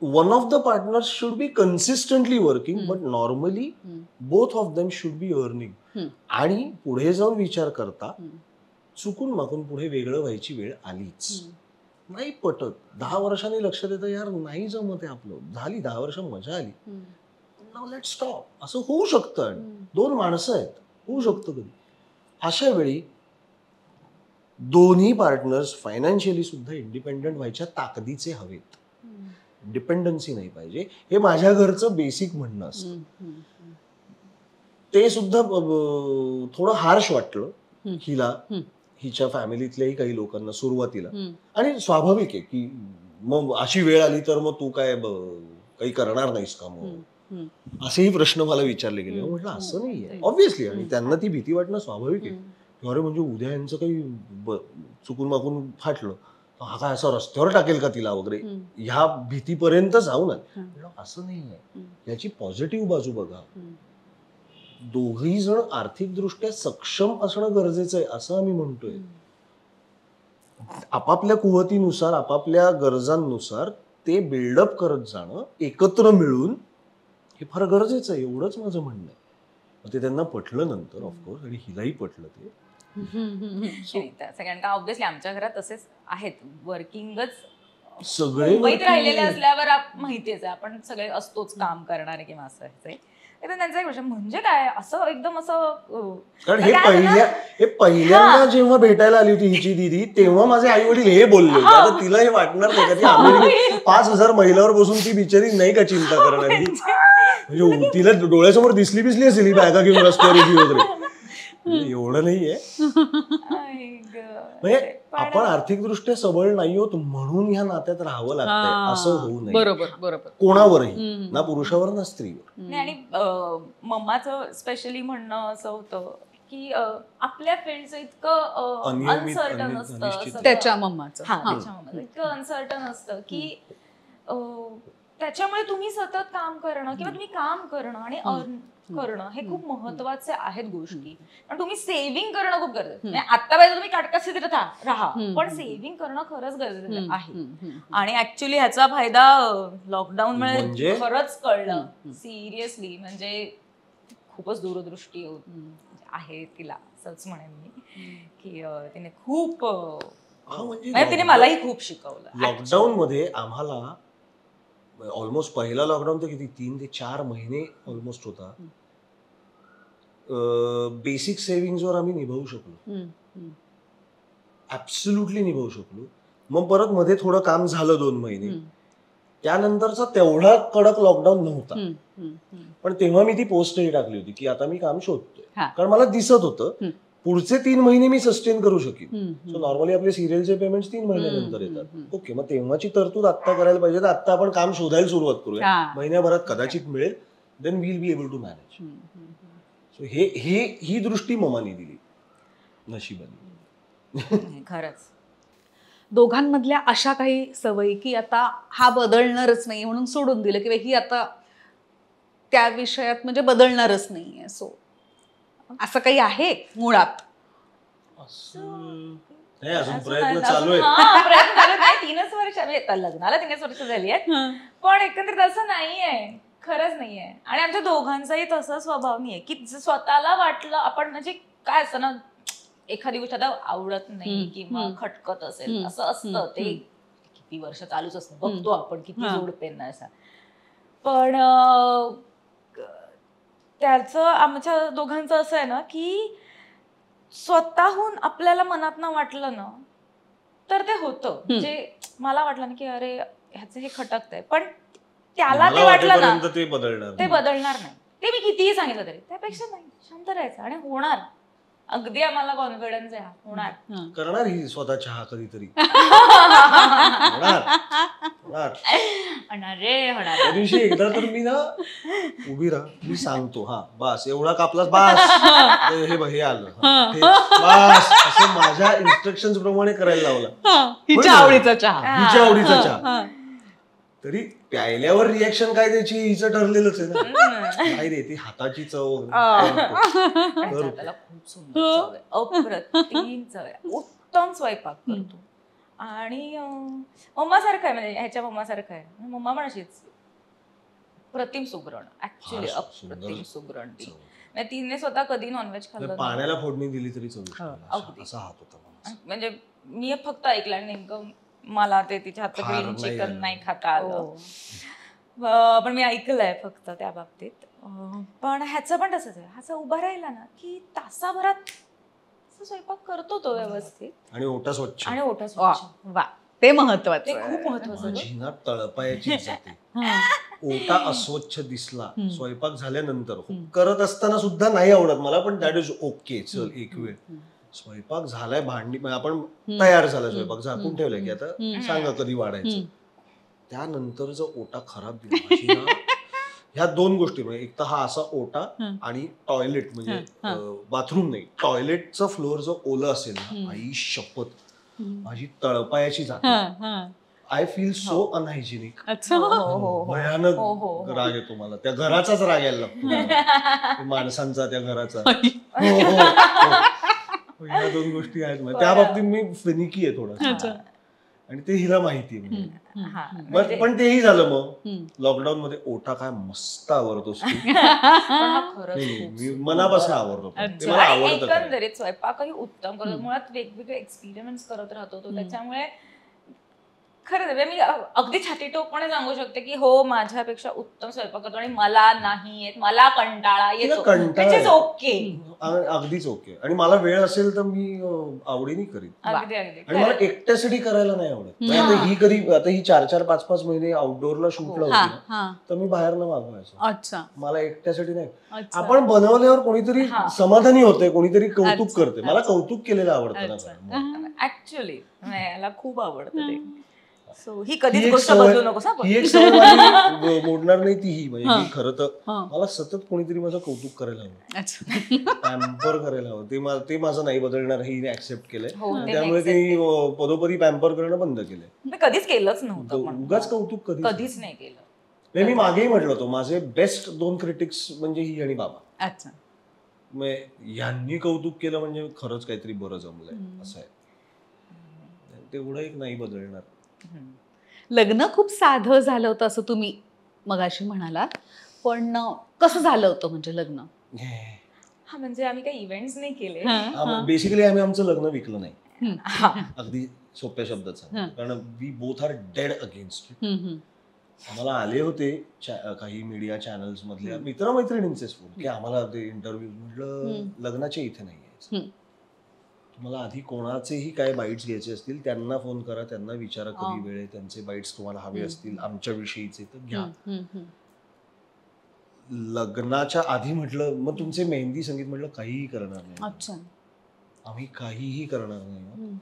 one of the partners should be consistently working, but normally both of them should be earning. आणि पुढे जाऊन विचार करता चुकून माकून पुढे वेगळं व्हायची वेळ आलीच नाही पटत. 10 वर्षांनी लक्ष देतं यार नाही जमत आहे आपलं, झाली 10 वर्ष मजा आली, नाऊ लेट्स स्टॉप. असं होऊ शकतं. 2 माणसं आहेत, होऊ शकतं कधी. अशा वेळी दोन्ही पार्टनर्स फायनान्शियली सुद्धा इंडिपेंडंट व्हायच्या ताकदीचे हवेत, डिपेंडन्सी नाही पाहिजे. हे माझ्या घरचं बेसिक म्हणणं असतं. ते सुद्धा थोडं हार्श वाटलं हिला, हिच्या फॅमिलीतल्याही काही लोकांना सुरुवातीला. आणि स्वाभाविक आहे की मग अशी वेळ आली तर मग तू काय काही करणार नाहीस का मग, असेही प्रश्न मला विचारले गेले. म्हटलं असं नाहीये ऑब्व्हियसली, आणि त्यांना ती भीती वाटणं स्वाभाविक आहे. अरे म्हणजे उद्या यांचं काही चुकून माकून फाटलं, हा काय असं रस्त्यावर टाकेल का तिला वगैरे, ह्या भीतीपर्यंत जाऊ नये. असं नाहीये, याची पॉझिटिव्ह बाजू बघा. दोघही जण आर्थिकदृष्ट्या सक्षम असणं गरजेचं आहे असं आम्ही म्हणतोय. आपापल्या कुवतीनुसार, आपापल्या गरजांनुसार ते बिल्डअप करत जाणं, एकत्र मिळून, हे फार गरजेचं आहे. एवढंच माझं म्हणणं आहे. ते त्यांना पटलं नंतर ऑफकोर्स, आणि हिलाही पटलं ते. सगळ्यांना ऑब्व्हियसली आमच्या घरात तसेच आहेत, वर्किंगच सगळे मुंबईत राहिलेले असल्यावर माहितीच आहे, आपण सगळे असतोच काम करणारे किंवा असं त्यांचा एक प्रश्न म्हणजे काय असं एकदम असं. कारण हे पहिल्यांदा जेव्हा भेटायला आली होती हिची दीदी, तेव्हा माझे आई वडील हे बोलले होते. आता तिला हे वाटणार नाही का, ती अमेरिकेत 5,000 महिलावर बसून ती बिचारी नाही का चिंता करणारी, म्हणजे तिला डोळ्यासमोर दिसली बिसली असेल ही बॅगा घेऊन रस्त्यावर वगैरे. एवढं नाहीये. म्हणजे आपण आर्थिकदृष्ट्या सबळ नाही होत म्हणून ह्या नात्यात राहावं लागतंय असं होऊ नये. बरोबर बरोबर. कोणावरही, ना पुरुषावर ना स्त्रीवर. आणि मम्माचं स्पेशली म्हणणं असं होतं की आपल्या फील्डचं इतकं अनसर्टन असतं, त्याच्या मम्माचं इतकं अनसर्टन असतं की त्याच्यामुळे तुम्ही सतत काम करणं किंवा तुम्ही काम करणं आणि अर्न करणं हे खूप महत्वाचे आहेत गोष्टी. पण तुम्ही सेव्हिंग करणं खूप गरजेचं. आता पाहिजे तुम्ही काटकसरीत राहा, पण सेव्हिंग करणं खरंच गरजेचं आहे. आणि ऍक्च्युली ह्याचा फायदा लॉकडाऊन मुळे खरंच कळलं. सिरियसली म्हणजे खूपच दूरदृष्टी आहे तिला, असंच म्हणेन मी की तिने खूप, तिने मलाही खूप शिकवलं. लॉकडाऊन मध्ये आम्हाला ऑलमोस्ट पहिला लॉकडाऊन तर किती 3 ते 4 महिने ऑलमोस्ट होता. बेसिक सेव्हिंग्जवर आम्ही निभावू शकलो, ऍब्सोल्युटली निभावू शकलो. मग परत मध्ये थोडं काम झालं 2 महिने, त्यानंतरचा तेवढा कडक लॉकडाऊन नव्हता. पण तेव्हा मी ती पोस्टही टाकली होती की आता मी काम शोधतोय, कारण मला दिसत होतं पुढचे 3 महिने मी सस्टेन करू शकेन. सो नॉर्मली आपले सिरियलचे पेमेंट 3 महिन्यानंतर येतात. ओके, मग तेव्हाची तरतूद आत्ता करायला पाहिजे. तर आत्ता आपण काम शोधायला सुरुवात करूया, महिन्याभरात कदाचित मिळेल, then will be able to manage. So ही दृष्टी ममानी दिली नशिबाने. खरंच. दोघांमधल्या अशा काही सवयी की आता हा बदलणारच नाही म्हणून सोडून दिलं, किंवा ही आता त्या विषयात म्हणजे बदलणारच नाहीये, सो असं काही आहे मुळात? अजून प्रयत्न चालू आहे. प्रयत्न चालू नाही. 3च वर्ष लग्नाला 3च वर्ष झाली आहेत, पण एकंदरीत असं नाहीये, खरंच नाहीये. आणि आमच्या दोघांचाही तसा स्वभाव नाहीये की स्वतःला वाटलं आपण, म्हणजे काय असतं ना, एखादी गोष्ट आता आवडत नाही किंवा खटकत असेल असं असतं, ते किती वर्ष चालूच असतं, बघतो आपण किती जोडपेन असा. पण त्याचं आमच्या दोघांचं असं आहे ना की स्वतःहून आपल्याला मनात वाटलं ना तर ते होतं. म्हणजे मला वाटलं ना की अरे ह्याचं हे खटकतंय, पण त्याला ते वाटलं ना ते बदलणार नाही. ते मी कितीही सांगितलं तरी त्यापेक्षा नाही, शांत राहायचं आणि होणार. अगदी आम्हाला कॉन्फिडन्स आहे, होणार. करणार ही स्वतः चहा कधीतरी. त्या दिवशी एकदा तर मी ना उभी राहा, मी सांगतो हा बस एवढा कापलास बास, हे आलं बास, असं माझ्या इन्स्ट्रक्शन प्रमाणे करायला लावला. हिच्या आवडीचा चहा. तरी प्यायल्यावर रिएक्शन काय द्यायची हिचं ठरलेलंच आहे ना. काय रे ती हाताची चव, खूप सुंदर चव, अप्रतिम चव, उत्तम स्वयंपाक करतो. आणि मम्मा सारखं आहे, म्हणजे ह्याच्या मम्मा सारखं आहे. मम्मा पण अशीच प्रतिम सुगरण, ऍक्च्युली अप्रतिम सुगरण. तिने स्वतः कधी नॉनव्हेज खाल्लं, पाण्याला फोडणी दिली तरी असा हात होता. म्हणजे मी फक्त ऐकलं, आणि नेमकं मला ते तिच्या हातचं ग्रीन चिकन नाही खाता आलं, पण मी ऐकलंय फक्त त्या बाबतीत. पण ह्याचं पण तसंच आहे, ह्याचा उभा राहिला ना की तासाभरात स्वयंपाक करतो तो व्यवस्थित, आणि ओटा स्वच्छ. वा, ते महत्वाचं, ते खूप महत्वाचं. झिंगा तळपायाची जाते. ओटा अस्वच्छ दिसला स्वयंपाक झाल्यानंतर, करत असताना सुद्धा नाही आवडत मला, पण दॅट इज ओके. चल एक वेळ स्वयंपाक झालाय, भांडी आपण तयार झालाय, स्वयंपाक झाकून ठेवलाय की आता सांगा कधी वाढायचं, त्यानंतर जो ओटा खराब दिला माझी ना, ह्या 2 गोष्टी म्हणजे एक तर हा असा ओटा आणि टॉयलेट म्हणजे बाथरूम नाही, टॉयलेटचं फ्लोअर जो ओलं असेल ना, आई शपथ माझी तळपायाची जाते. I feel so unhygienic. भयानक राग येतो मला, त्या घराचाच राग यायला लागतो, माणसांचा, त्या घराचा. ह्या 2 गोष्टी आहेत. त्या बाबतीत मी फिनिकी आहे थोडा, आणि ते हिला माहिती आहे. पण तेही झालं मग लॉकडाऊन मध्ये. ओटा काय मस्त आवडतोस तू. मी मनापासून आवडतो, ते मला आवडतं. एकंदरीत स्वयंपाकही उत्तम करतो, मुळात वेगवेगळे एक्सपेरिमेंट्स करत राहतो तो, त्याच्यामुळे खरं मी अगदी छातीटोपणे सांगू शकते की हो, माझ्यापेक्षा उत्तम स्वयंपाक करतो आणि मला नाही येत, मला कंटाळा येतो. ओके, अगदीच ओके. आणि मला वेळ असेल तर मी आवडीने करीन. आणि मला एकट्यासाठी करायला नाही आवडत. आता ही 4-4, 5-5 महिने आउटडोअरला शूटला होती, तर मी बाहेरनं मागवायचो. मला एकट्यासाठी नाही. आपण बनवल्यावर कोणीतरी समाधानी होते, कोणीतरी कौतुक करते. मला कौतुक केलेलं आवडतं ऍक्च्युअली, मला खूप आवडतं ते. ही कधीच गोष्ट बदलू नकोस. ही एक सवय मोडणार नाही तीही. म्हणजे मी खरं तर मला सतत कोणीतरी माझं कौतुक करायला हवं, पॅम्पर करायला हवं. ते माझं नाही बदलणार, हे ऍक्सेप्ट केलंय. त्यामुळे ते पदोपदी पॅम्पर करणं बंद केलंय. मी कधीच केलंच नव्हतं, उगाच कौतुक कधीच नाही केलं. मी मागेही म्हटलं होतं, माझे बेस्ट 2 क्रिटिक्स म्हणजे ही आणि बाबा. यांनी कौतुक केलं म्हणजे खरंच काहीतरी बरं जमलंय असं आहे. तेवढं एक नाही बदलणार. लग्न खूप साधं झालं होतं असं तुम्ही मगाशी म्हणालात, पण कसं झालं होतं म्हणजे लग्न? म्हणजे आम्ही काही इव्हेंट्स नाही केले. बेसिकली आम्ही आमचं लग्न विकलं नाही, अगदी सोप्या शब्दात सांग. कारण we both are dead against it. आम्हाला आले होते काही मीडिया चॅनल्स मधल्या मित्रमैत्रिणींचेच फोन की आम्हाला ते इंटरव्ह्यू. म्हटलं लग्नाचे इथे नाही, तुम्हाला आधी कोणाचेही काय बाईट्स घ्यायचे असतील त्यांना फोन करा, त्यांना विचारा कधी वेळ आहे, त्यांचे बाईट्स तुम्हाला हवे असतील आमच्या विषयीचे तर घ्या. लग्नाच्या आधी म्हटलं मग तुमचे मेहंदी संगीत, म्हटलं काहीही करणार नाही, आम्ही काहीही करणार नाही.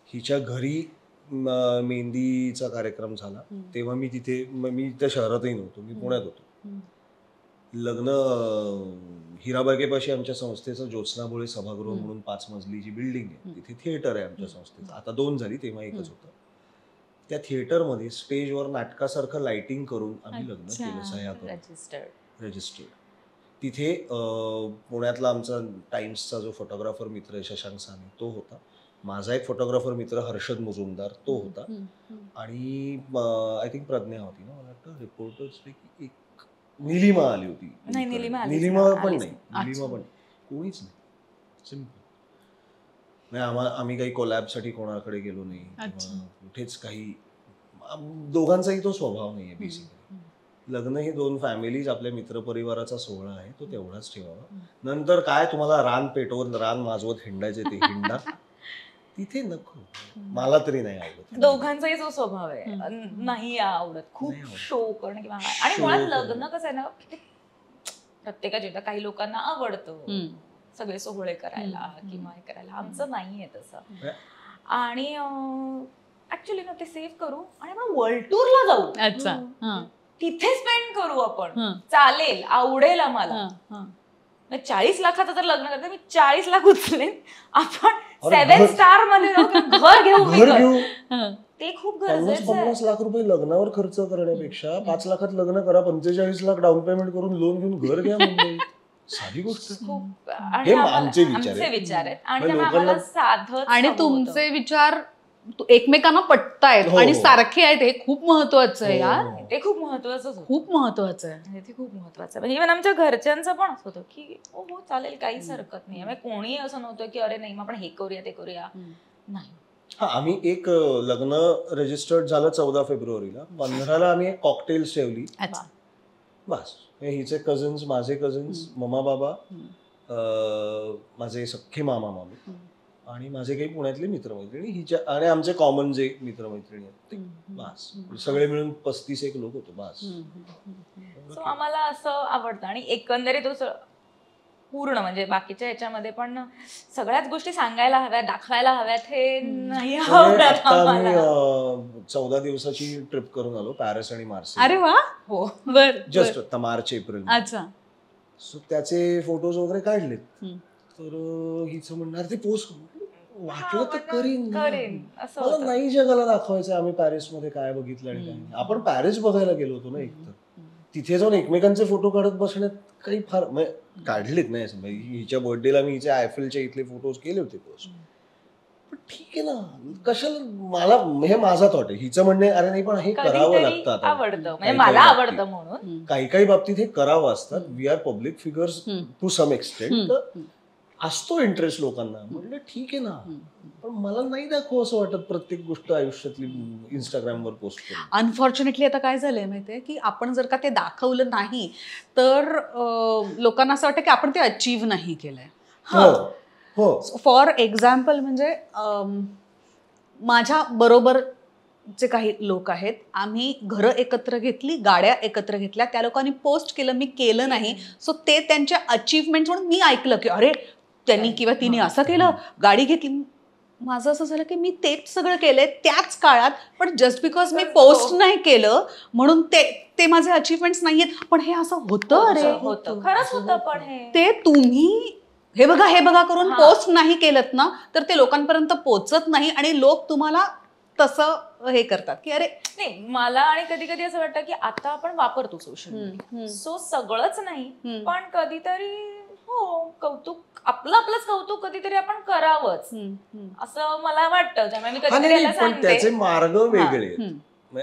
हिच्या घरी मेहंदीचा कार्यक्रम झाला तेव्हा मी तिथे, मी त्या शहरातही नव्हतो, मी पुण्यात होतो. लग्न हिराबागेपाशी आमच्या संस्थेचं ज्योत्स्ना भोळे सभागृह म्हणून 5 मजलीची बिल्डिंग आहे, तिथे थिएटर आहे आमच्या संस्थेचं. आता 2 झाली, तेव्हा एकच होतं. त्या थिएटरमध्ये स्टेजवर नाटकासारखं लाइटिंग करून आम्ही लग्न केलं, सह्या करून रजिस्टर्ड. तिथे पुण्यातला आमचा टाइम्सचा जो फोटोग्राफर मित्र आहे शशांक साने तो होता, माझा एक फोटोग्राफर मित्र हर्षद मुजुमदार तो होता, आणि आय थिंक प्रज्ञा होती ना, मला वाटतं रिपोर्टर्स पैकी एक निलिमा आली होती. निलिमा पण कोणीच नाही. सिम्पल. आम्ही काही कोलॅबसाठी कोणाकडे गेलो नाही, कुठेच काही. दोघांचाही तो स्वभाव नाहीये बेसिकली. लग्न ही 2 फॅमिलीज, आपल्या मित्रपरिवाराचा सोहळा आहे, तो तेवढाच ठेवावा. नंतर काय तुम्हाला रान पेटवून रान माजवत हिंडायचे ते हिंडा, तिथे नको. मला तरी नाही आवडत. दोघांचाही जो स्वभाव आहे नाही आवडत, खूप शो करणं किंवा. आणि मुळात लग्न कसं आहे ना, प्रत्येकाच्या काही लोकांना आवडतं सगळे सोहळे करायला किंवा हे करायला, आमचं नाहीये तसं. आणि ऍक्च्युली ना ते सेव्ह करू आणि आपण वर्ल्ड टूरला जाऊ, तिथे स्पेंड करू आपण, चालेल, आवडेल आम्हाला. 40 लाखाचं जर लग्न करते, मी 40 लाख उचलेन, आपण 7 स्टार मध्ये घर घेऊ. ते खूप गरजेचं आहे. 50 लाख रुपये लग्नावर खर्च करण्यापेक्षा 5 लाखात लग्न करा, 45 लाख डाऊन पेमेंट करून लोन घेऊन घर घ्या मुंबईत. साधी गोष्ट. हे आमचे विचार आहेत आणि तुमचे विचार एकमेकांना पटतायत आणि सारखे आहेत, हे खूप महत्वाचं आहे यार. ते खूप महत्वाचं आहे. ते खूप महत्वाचं आहे. इव्हन आमच्या घरच्यांचं पण असं होतं की हो चालेल, काहीच हरकत नाही. कोणीही असं नव्हतं की अरे नाही मग आपण हे करूया ते करूया, नाही. आम्ही एक लग्न रजिस्टर्ड झालं 14 फेब्रुवारीला, 15ला आम्ही एक कॉकटेल्स ठेवली, बस. हिचे कझन्स, माझे कझन्स, मम्मा बाबा, माझे सख्खे मामा मामी आणि माझे काही पुण्यातले मित्रमैत्रिणी, हिच्या आणि आमचे कॉमन जे मित्रमैत्रिणी आहेत ते, बस. सगळे मिळून 35 लोक होतो, बस. आम्हाला असं आवडतं. आणि एकंदरीत पूर्ण म्हणजे बाकीच्या याच्यामध्ये पण सगळ्याच गोष्टी सांगायला हव्यात, दाखवायला हव्यात, हे नाही आवडत आता आम्ही आम्हाला. 14 दिवसाची ट्रिप करून आलो पॅरिस आणि मार्से. अरे वा. हो. बर जस्ट आता मार्च एप्रिल. अच्छा. सो त्याचे फोटोज वगैरे काढलेत. हम्म. तर हिचं म्हणणार ते पोस्ट वाटलं तर करीन असं मला होतं. नाही जगाला दाखवायचं आम्ही पॅरिस मध्ये काय बघितलं आणि काय नाही. आपण पॅरिस बघायला गेलो होतो ना एकतर. तिथे जाऊन एकमेकांचे फोटो काढत बसण्यात काही फार म्हणजे काढलेत नाही असं. हिच्या बर्थडेला मी हिच्या आयफेलच्या इथले फोटोज केले होते पोस्ट. पण ठीक आहे ना, कशाला मला हे माझा थॉट आहे. हिचं म्हणणे अरे नाही पण हे करावं कधीतरी लागतं आता. आवडतं म्हणजे मला आवडतं म्हणून. काही बाबतीत हे करावं असतात. We are public figures to some extent. असतो इंटरेस्ट लोकांना. म्हटलं ठीक आहे ना, पण मला नाही दाखव असं वाटत प्रत्येक गोष्ट आयुष्यातली इंस्टाग्रामवर पोस्ट करून. अनफॉर्च्युनेटली आता काय झालंय माहितीये की आपण जर का ते दाखवलं नाही तर लोकांना असं वाटतं की आपण ते अचीव्ह नाही केलंय. हो हो. फॉर एक्झाम्पल म्हणजे माझ्या बरोबर जे काही लोक आहेत, आम्ही घरं एकत्र घेतली, गाड्या एकत्र घेतल्या, त्या लोकांनी पोस्ट केलं, मी केलं नाही. सो ते त्यांच्या अचीव्हमेंट म्हणून मी ऐकलं की अरे त्यांनी किंवा तिने असं केलं, गाडी घेतली. माझं असं झालं की मी तेच सगळं केलंय त्याच काळात, पण जस्ट बिकॉज मी पोस्ट नाही केलं म्हणून ते माझे अचीव्हमेंट्स नाहीयेत. पण हे असं होतं. अरे होतं, खरंच होतं. पण ते तुम्ही हे बघा करून पोस्ट नाही केलं ना तर ते लोकांपर्यंत पोहोचत नाही आणि लोक तुम्हाला तसं हे करतात की अरे नाही. मला आणि कधी कधी असं वाटतं की आता आपण वापरतो सोशल मीडिया, सो सगळंच नाही पण कधीतरी हो कौतुक आपलंच कौतुक कधीतरी आपण करावंच असं मला वाटतं. त्यामुळे मी कधीतरी पण त्याचे मार्ग वेगळे आहेत.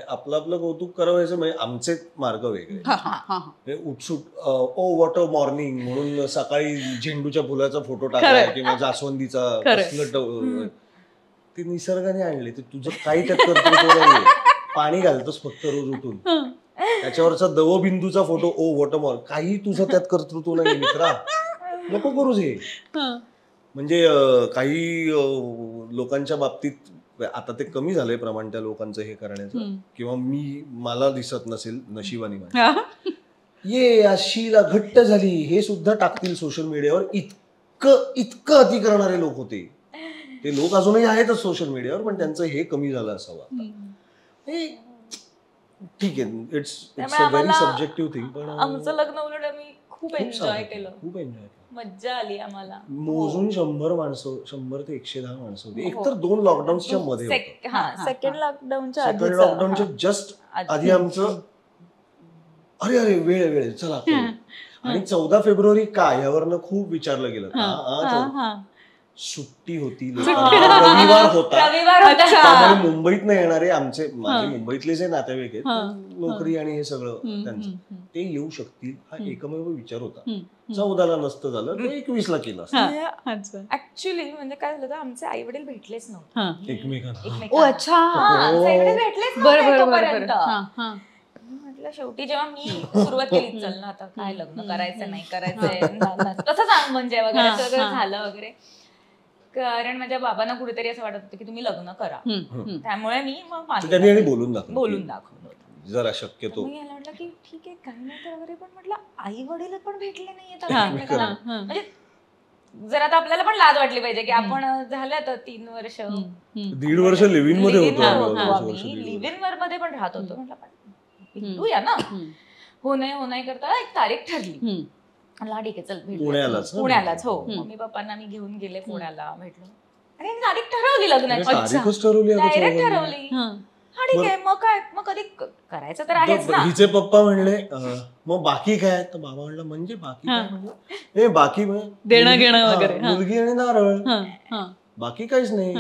आपलं कौतुक करायचं म्हणजे आमचे मार्ग वेगळे. उठसूट ओ व्हॉट अ मॉर्निंग म्हणून सकाळी झेंडूच्या फुलाचा फोटो टाकला किंवा जास्वंदीचा ते निसर्गाने आणले. ते तुझं काही त्यात कर्तृत्व नाहीये. पाणी घालतोस फक्त रोज उठून. त्याच्यावरचा दवबिंदूचा photo oh what a morning, काही तुझं त्यात कर्तृत्व नाही मित्रा. नको करूच हे. म्हणजे काही लोकांच्या बाबतीत आता ते कमी झालंय प्रमाण त्या लोकांचं हे करण्याचं, किंवा मला दिसत नसेल नशिबाने माझ्या. ये अशीला घट्ट झाली हे सुद्धा टाकतील सोशल मीडियावर. इतकं अति करणारे लोक होते. ते लोक अजूनही आहेतच सोशल मीडियावर, पण त्यांचं हे कमी झालं असावं. ठीक आहे, it's a very subjective thing. पण आमचं लग्न उलट आम्ही खूप एन्जॉय केलं. मज्जा आली आम्हाला. मोजून 100 माणसं, 100 ते 110 माणसं होती. एकतर 2 लॉकडाऊनच्या मध्ये होतं. सेकंड लॉकडाऊनच्या जस्ट आधी आमचं अरे वेळ चला. आणि 14 फेब्रुवारी का यावरनं खूप विचारलं गेलं. सुट्टी होती, रविवार होता. त्यामुळे मुंबईत येणारे माझे मुंबईतले जे नातेवाईक आहेत, नोकरी आणि हे सगळं त्यांचं, ते येऊ शकतील हा एकमेव विचार होता. 14ला नसतं झालं तर 21ला केलं असतं. ऍक्च्युली म्हणजे काय झालं, आमचे आई वडील भेटलेच नव्हते एकमेकांना. भेटलेच नव्हते. म्हटलं शेवटी जेव्हा मी सुरुवात केली, चल ना आता काय लग्न करायचं नाही करायचंय तसं सांग म्हणजे वगैरे सगळं झालं वगैरे. कारण माझ्या बाबांना कुठेतरी असं वाटत होतं की तुम्ही लग्न करा. त्यामुळे मी मग बोलून दाखवलं जरा शक्यतो. मी म्हटलं की ठीक आहे काही नाही तर वगैरे, पण म्हटलं आई वडील पण भेटले नाहीये. म्हणजे जर आता आपल्याला पण लाज वाटली पाहिजे की आपण झालं तर 3 वर्ष 1.5 वर्ष लिव्ह इन मध्ये होतो. लिव्ह इन मध्ये पण राहत होतो. म्हटलं पण भेटूया ना. हो नाही करता एक तारीख ठरली. ठीक आहे चल भेटू पुण्यालाच. हो मम्मी पप्पांना मी घेऊन गेले पुण्याला, भेटलो आणि तारीख ठरवली लग्नाची. डायरेक्ट ठरवली. हा ठीक आहे मग कधी करायचं तर आहेच ना. हिचे पप्पा म्हणले मग बाकी काय, तर बाबा म्हणलं म्हणजे बाकी काय, म्हणजे बाकी देणं घेणं वगैरे, मुलगी आणि नारळ, बाकी काहीच नाही.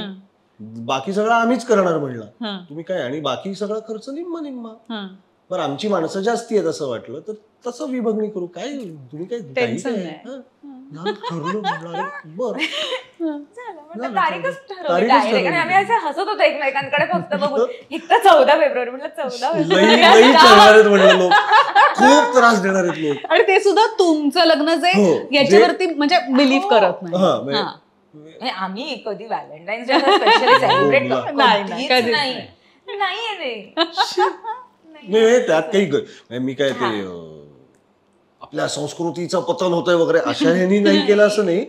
बाकी सगळं आम्हीच करणार म्हणलं. तुम्ही काय, आणि बाकी सगळा खर्च निम्मा. बरं आमची माणसं जास्ती आहेत असं वाटलं तर तसं विभागणी करू. काय तुम्ही काय ठरवलं बरं तारीखच ठरवली. आम्ही असं हसत होतो एकमेकांकडे फक्त बघून. एक तर 14 फेब्रुवारी म्हटलं 14 फेब्रुवारी म्हणलं लोक खूप त्रास देणार आहेत लोक. आणि ते सुद्धा तुमचं लग्न जे याच्यावरती म्हणजे बिलीव्ह करत नाही. आम्ही कधी व्हॅलेंटाईन्स डे स्पेशली सेलिब्रेट नाही. त्यात काही मी काय ते आपल्या संस्कृतीचं पतन होतंय वगैरे अशा ह्यांनी नाही केलं असं नाही.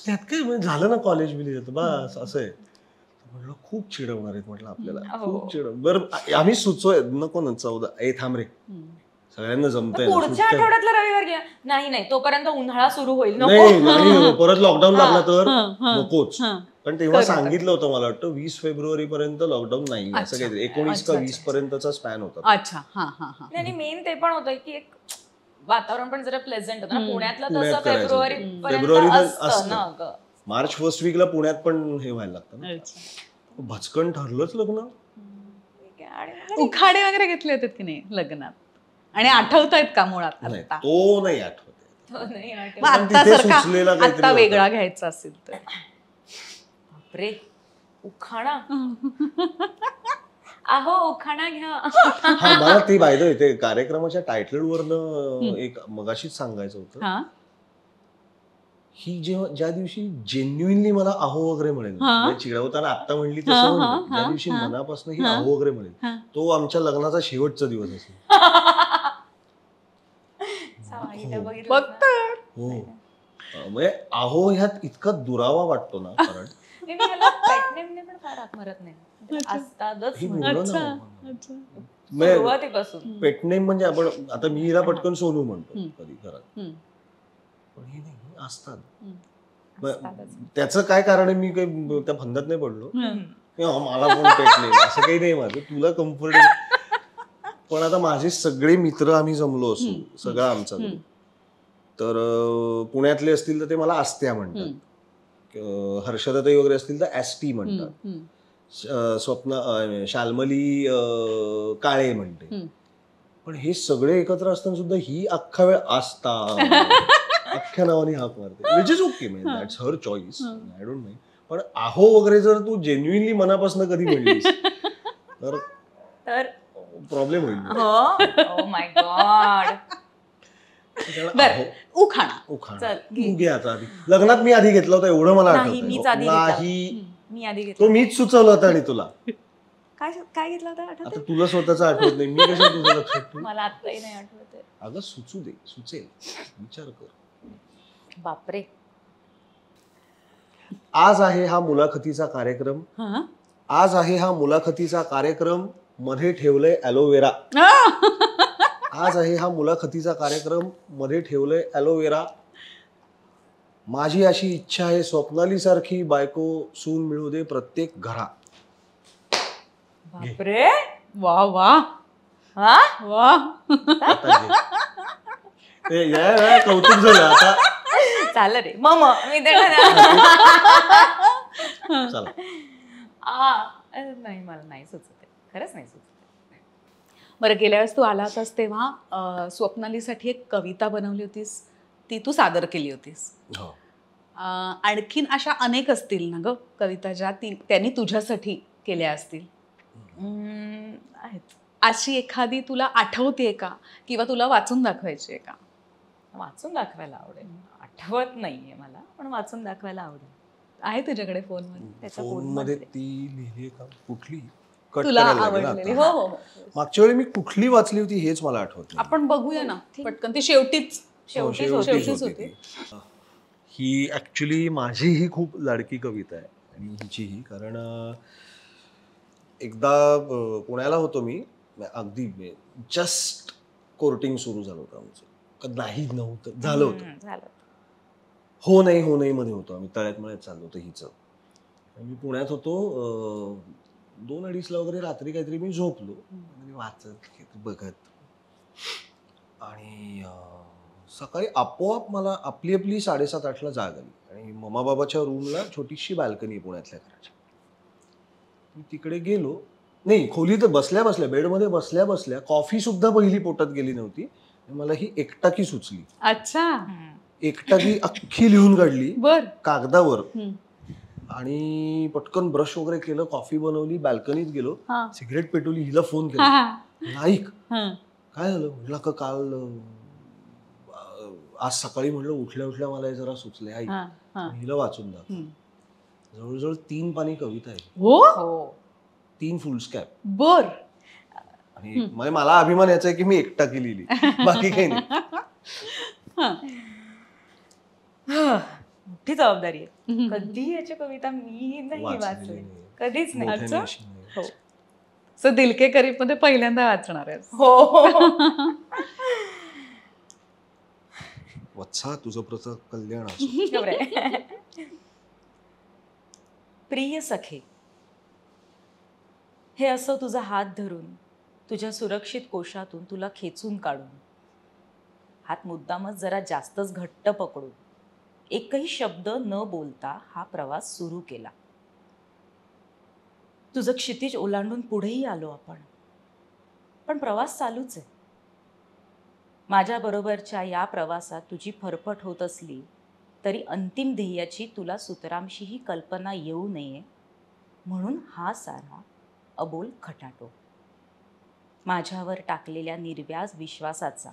त्यात काय म्हणजे झालं ना कॉलेज बिलेज बस असं आहे. म्हटलं खूप चिडवणार आहेत म्हटलं आपल्याला खूप चिडव. बरं आम्ही सुचतोय नको ना 14 थांब रे सगळ्यांना जमतंय पुढच्या आठवड्यातला रविवार घ्या. नाही तोपर्यंत उन्हाळा सुरू होईल. नाही परत लॉकडाऊन लागला तर नकोच. पण तेव्हा सांगितलं होतं मला वाटतं 20 फेब्रुवारी पर्यंत लॉकडाऊन नाही असं काहीतरी 19 का 20 पर्यंतचा स्पॅन होता. अच्छा आणि मेन ते पण होतं की एक वातावरण पण जरा प्लेझंट होतं ना पुण्यातलं तसं फेब्रुवारी असतं ना ग. मार्च फर्स्ट वीकला पुण्यात पण हे व्हायला लागतं ना. भचकन ठरलंच लग्न. उखाडे वगैरे घेतले होते की नाही लग्नात आणि आठवतायत का मुळात? तो नाही आठवत. आता वेगळा घ्यायचा असेल तर बापरे उखाणा अहो उखाणा घ्या. हा मला ते बाय द वे ते कार्यक्रमाच्या टायटल वरनं एक मगाशीच सांगायचं होतं. ही जेव्हा ज्या दिवशी जेन्युइनली मला अहो वगैरे म्हणेल चिडवताना आत्ता म्हणली तसं म्हणली ज्या दिवशी मनापासून ही अहो वगैरे म्हणेल तो आमच्या लग्नाचा शेवटचा दिवस असेल. हो म्हणजे अहो ह्यात इतका दुरावा वाटतो ना कारण पेटनेम म्हणजे आपण आता मी हिला पटकन सोनू म्हणतो कधी घरात पण हे नाही असतात. त्याचं काय कारण आहे मी काही त्या फंदात नाही पडलो मला पण पेटनेम असं काही नाही माझं तुला कम्फर्टेबल. पण आता माझे सगळे मित्र आम्ही जमलो असू सगळा आमचा तर पुण्यातले असतील तर ते मला आस्त्या म्हणतात. हर्षदाताई वगैरे असतील तर ऍस्टी म्हणतात. स्वप्न शाल्मली काळे म्हणते. पण हे सगळे एकत्र असताना सुद्धा ही अख्खा वेळ आस्था अख्ख्या नावाने हाक मारते which is okay man that's her choice I don't mind. पण आहो वगैरे जर तू जेन्युइनली मनापासून कधी म्हणलीस तर प्रॉब्लेम होईल. माय गॉड. उखाणा घे आता आधी. लग्नात मी आधी घेतला होता एवढं मला आठवतं. तो मीच सुचवलं होतं आणि तुला काय घेतलं होतं आता तुला स्वतःच आठवत नाही मी कशा तुझं लक्षात ठेवू. मला आत्ताही नाही आठवत. अगं सुचू दे सुचेल विचार कर. बापरे. आज आहे हा मुलाखतीचा कार्यक्रम. आज आहे हा मुलाखतीचा कार्यक्रम मध्ये ठेवलंय ॲलोवेरा. आज आहे हा मुलाखतीचा कार्यक्रम मध्ये ठेवलंय ॲलोवेरा. माझी अशी इच्छा आहे स्वप्नाली सारखी बायको सून मिळू दे प्रत्येक घरात. बापरे वा वा वा कौतुक झालं आता चाल रे मम मी देणार. नाही मला नाही सुचत खरंच नाही सुचत. बरं गेल्या वेळेस तू आला होतास तेव्हा स्वप्नालीसाठी एक कविता बनवली होतीस ती तू सादर केली होतीस. आणखीन अशा अनेक असतील ना ग कविता ज्या त्यांनी तुझ्यासाठी केल्या असतील. आहेत. अशी एखादी तुला आठवतेय का किंवा तुला वाचून दाखवायची आहे का? वाचून दाखवायला आवडेल. आठवत नाहीये मला पण वाचून दाखवायला आवडेल. आहे तुझ्याकडे फोनमध्ये? फोनमध्ये ती लिहिली का कुठली तुला आवडलेली? हो हो मागच्या वेळी मी कुठली वाचली होती हेच मला आठवत नाही. आपण बघूया ना पटकन. ती शेवटीच होती. ही ऍक्च्युली माझी ही खूप लाडकी कविता आहे आणि हिचीही. कारण एकदा पुण्याला होतो मी अगदी जस्ट कोर्टिंग सुरू झालं होतं आमचं. नाही नव्हतं झालं होतं. हो नाही मध्ये होतो आम्ही तळ्यात मळ्यात चाललो होतं हिचं. मी पुण्यात होतो 2-2:30 वगैरे रात्री काहीतरी मी झोपलो आणि वाचत बघत आणि सकाळी आपोआप मला आपली 7:30-8ला जाग आली आणि मम्मा बाबाच्या रूमला छोटीशी बाल्कनी पुण्यातल्या घराची. मी तिकडे गेलो नाही खोलीत बसल्या बेडमध्ये बसल्या कॉफी सुद्धा पहिली पोटात गेली नव्हती. मला ही एकटाकी सुचली. अच्छा. एकटाकी अख्खी लिहून काढली कागदावर आणि पटकन ब्रश वगैरे केलं कॉफी बनवली बाल्कनीत गेलो सिगरेट पेटवली हिला फोन केला. ऐक काय झालं म्हटलं का काल आज सकाळी म्हटलं उठल्या मला जरा सुचले ऐक हिला वाचून दाखव. जवळजवळ 3 पानी कविता आहे. 3 फुलस्कॅप. बर. आणि मला अभिमान याचा आहे की मी एकटाकी लिहिली बाकी काही नाही. हं. मोठी जबाबदारी आहे. हम्म. कधी याची कविता मी नाही वाचलेली वाचली, नाही. कधीच नाही. मोठ्याने अच्छा? अशी नाही. हो सो दिल के करीब मध्ये पहिल्यांदा वाचणार आहेस. हो. वत्सा तुझं प्रत कल्याण असो. खबर आहे. प्रिय सखे, हे असं तुझा हात धरून तुझ्या सुरक्षित कोशातून तुला खेचून काढून, हात मुद्दामच जरा जास्तच घट्ट पकडून, एकही शब्द न बोलता हा प्रवास सुरू केला. तुझं क्षितिज ओलांडून पुढेही आलो आपण, पण प्रवास चालूच आहे. माझ्या बरोबरच्या या प्रवासात तुझी फरफट होत असली तरी अंतिम ध्येयाची तुला सुतरामशीही कल्पना येऊ नये म्हणून हा सारा अबोल खटाटो. माझ्यावर टाकलेल्या निर्व्याज विश्वासाचा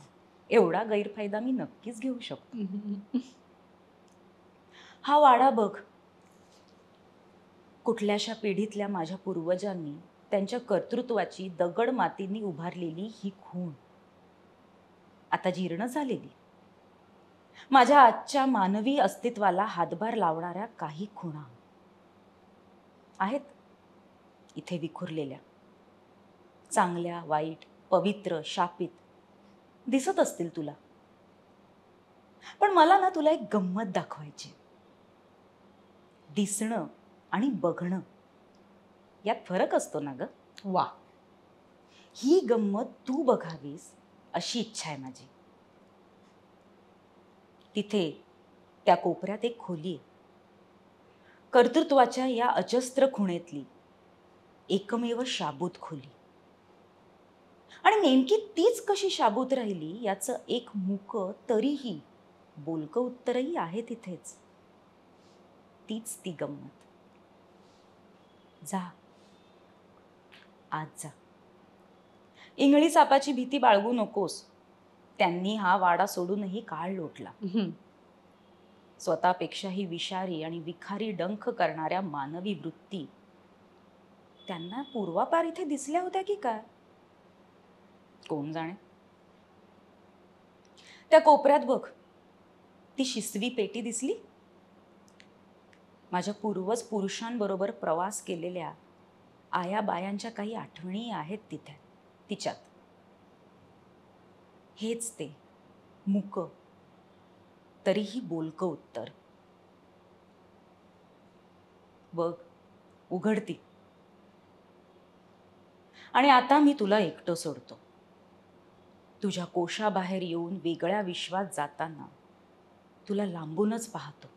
एवढा गैरफायदा मी नक्कीच घेऊ शकतो. हा वाडा बघ, कुठल्याशा पिढीतल्या माझ्या पूर्वजांनी त्यांच्या कर्तृत्वाची दगड मातींनी उभारलेली ही खूण, आता जीर्ण झालेली. माझ्या आजच्या मानवी अस्तित्वाला हातभार लावणाऱ्या काही खुणा आहेत इथे विखुरलेल्या. चांगल्या, वाईट, पवित्र, शापित दिसत असतील तुला. पण मला ना तुला एक गंमत दाखवायची. दिसणं आणि बघणं यात फरक असतो ना ग. वा. ही गंमत तू बघावीस अशी इच्छा आहे माझी. तिथे त्या कोपऱ्यात एक खोली आहे, कर्तृत्वाच्या या अजस्त्र खुणेतली एकमेव शाबूत खोली. आणि नेमकी तीच कशी शाबूत राहिली याचं एक मूक तरीही बोलकं उत्तरही आहे तिथेच. तीच ती गंमत. जा, आज जा. इंगळी सापाची भीती बाळगू नकोस. त्यांनी हा वाडा सोडूनही काळ लोटला. हम्म. स्वतःपेक्षाही विषारी आणि विखारी डंख करणाऱ्या मानवी वृत्ती त्यांना पूर्वापार इथे दिसल्या होत्या की काय, कोण जाणे. त्या कोपऱ्यात बघ, ती शिसवी पेटी दिसली. माझ्या पूर्वज पुरुषांबरोबर प्रवास केलेल्या आया बायांच्या काही आठवणी आहेत तिथे, तिच्यात. हेच ते मूक तरीही बोलकं उत्तर. बघ, उघडती. आणि आता मी तुला एकटं सोडतो. तुझ्या कोशाबाहेर येऊन वेगळ्या विश्वात जाताना तुला लांबूनच पाहतो.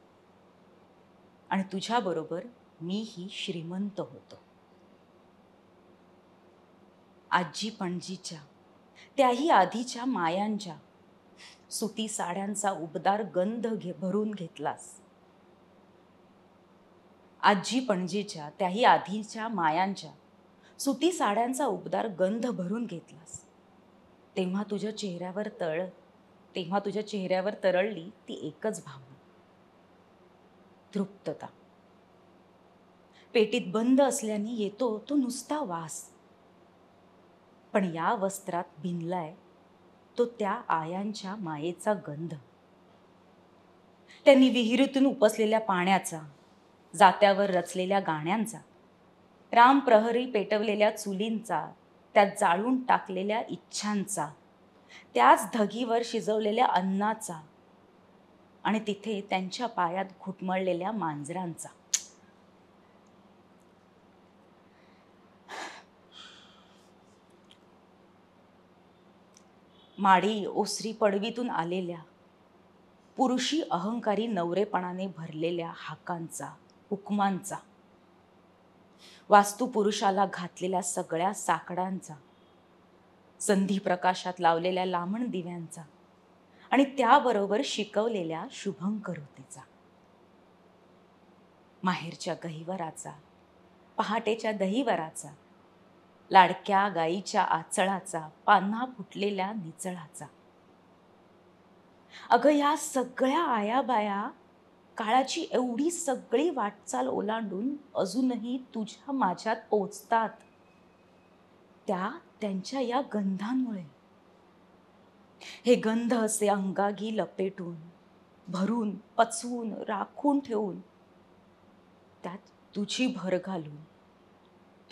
आणि तुझ्याबरोबर मीही श्रीमंत होतो. आजी पणजीच्या त्याही आधीच्या मायांच्या सुती साड्यांचा उबदार गंध भरून घेतलास. आजी पणजीच्या त्याही आधीच्या मायांच्या सुती साड्यांचा उबदार गंध भरून घेतलास. तेव्हा तुझ्या चेहऱ्यावर तरळली ती एकच भावना, तृप्तता. पेटीत बंद असल्याने येतो तो नुसता वास, पण या वस्त्रात भिनलाय तो त्या आयांच्या मायेचा गंध. त्यांनी विहिरीतून उपसलेल्या पाण्याचा, जात्यावर रचलेल्या गाण्यांचा, राम प्रहरी पेटवलेल्या चुलींचा, त्यात जाळून टाकलेल्या इच्छांचा, त्याच धगीवर शिजवलेल्या अन्नाचा आणि तिथे त्यांच्या पायात घुटमळलेल्या मांजरांचा. माडी ओसरी पडवीतून आलेल्या पुरुषी अहंकारी नवरेपणाने भरलेल्या हाकांचा, हुकमांचा, वास्तू पुरुषाला घातलेल्या सगळ्या साकडांचा, संधी प्रकाशात लावलेल्या लामण दिव्यांचा आणि त्याबरोबर शिकवलेल्या शुभंकरोतीचा. माहेरच्या गहिवराचा, पहाटेच्या दहीवराचा, लाडक्या गाईच्या आचळाचा, पान्हा फुटलेल्या निचळाचा. अगं, या सगळ्या आयाबाया काळाची एवढी सगळी वाटचाल ओलांडून अजूनही तुझ्या माझ्यात पोचतात, त्या त्यांच्या या गंधांमुळे. हे गंध असे अंगागी लपेटून, भरून पचवून राखून ठेवून, त्यात तुझी भर घालून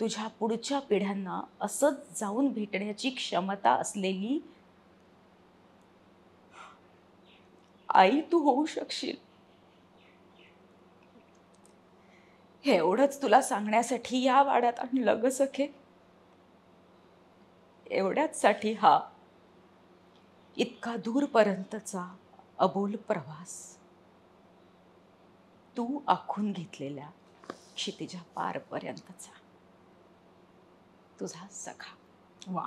तुझ्या पुढच्या पिढ्यांना असंच जाऊन भेटण्याची क्षमता असलेली आई तू होऊ शकशील. हे एवढंच तुला सांगण्यासाठी या वाड्यात आणलं ग सखे. एवढ्याच साठी हा इतका दूरपर्यंतचा अबोल प्रवास, तू आखून घेतलेल्या क्षितिजा पारपर्यंतचा तुझा सखा. वा.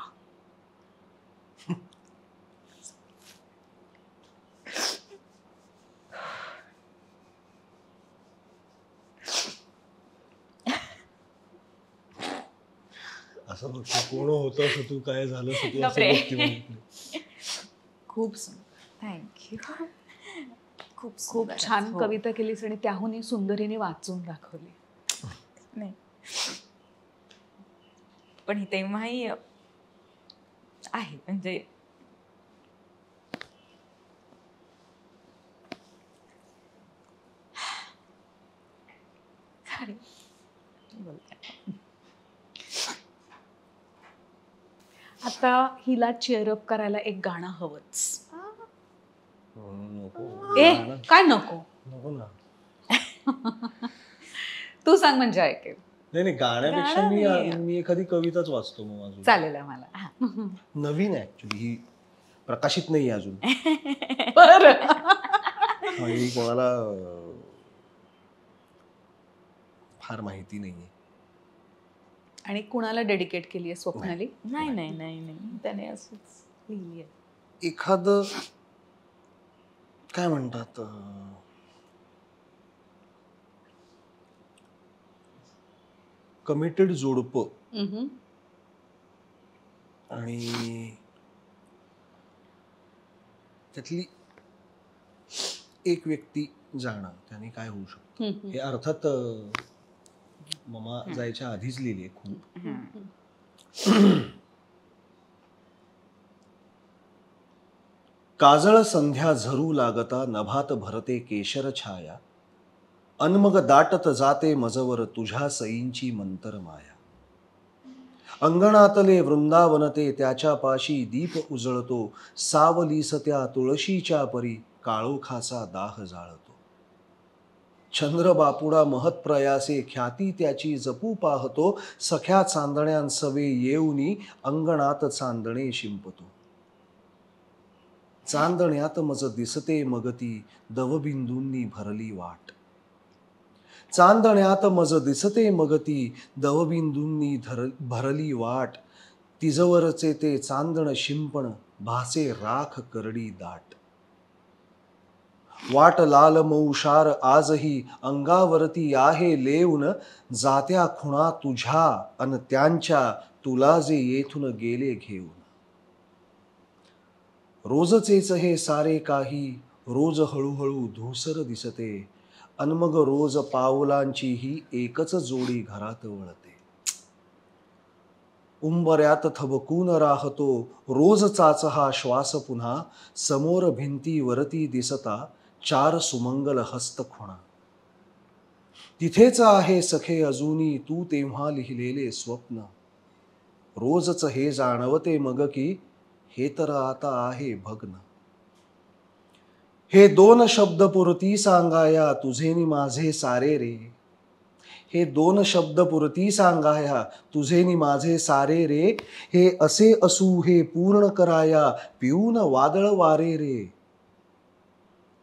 असं बघ कोण होतं असं तू काय झालं असं तू असं बापरे. बघते म्हणून. खूप सुंदर. थँक्यू. खूप खूप छान कविता केलीस आणि त्याहूनही सुंदरीने वाचून दाखवली. नाही पण ही तेव्हाही आहे म्हणजे अरे, बोलते. आता हिला चेअरअप करायला एक गाणं हवंच. नको ए काय नको नको ना. तू सांग म्हणजे ऐकेल. नाही नाही गाण्यापेक्षा गाणं नाही. मी एखादी कविताच वाचतो मग अजून. चालेल आम्हाला. नवीन आहे ऍक्च्युली, ही प्रकाशित नाही अजून. बरं. ही कोणाला फार माहिती नाहीये. आणि कुणाला डेडिकेट केली आहे स्वप्नाली? नाही नाही नाही नाही त्याने असंच लिहिली आहे. एखादं काय म्हणतात कमिटेड जोडपं हम्म. आणि त्यातली एक व्यक्ती जाणं त्याने काय होऊ शकतं हम्म. हे अर्थात ममा जायच्या आधीच लिहिली आहे खूप. काजळ संध्या झरू लागता नभात भरते केशर छाया, अनमग दाटत जाते मजवर तुझ्या सईंची मंतर माया. अंगणातले वृंदावनते त्याच्या पाशी दीप उजळतो, सावलीस त्या तुळशीच्या परी काळोखाचा दाह जाळतो. चंद्र बापुडा महत्प्रयासे ख्याती त्याची जपू पाहतो, सख्या चांदण्यांसवे येऊनी अंगणात चांदणे शिंपतो. चांदण्यात मज दिसते मगती दवबिंदूंनी भरली वाट, चांदण्यात मज दिसते मगती दवबिंदूंनी भरली वाट. तिजवरचे ते चांदण शिंपण भासे राख करडी दाट. वाट लाल मऊशार आजही अंगावरती आहे लेऊन, जात्या खुणा तुझ्या अन त्यांच्या तुला जे येथून गेले घेऊन. रोजचेच हे सारे काही रोज हळूहळू धूसर दिसते, अन मग रोज पावलांची ही एकच जोडी घरात वळते. उंबऱ्यात थबकून राहतो रोजचाच हा श्वास पुन्हा, समोर भिंतीवरती दिसता चार सुमंगल हस्त खुणा. तिथेच आहे सखे अजूनी तू तेव्हा लिहिलेले स्वप्न, रोजच हे जाणवते मग की हे तर आता आहे भग्न. हे दोन शब्द पुरती सांगाया तुझे नि माझे सारे रे, हे दोन शब्द पुरती सांगाया तुझे नि माझे सारे रे. हे असे असू हे पूर्ण कराया पिऊन वादळ वारे रे.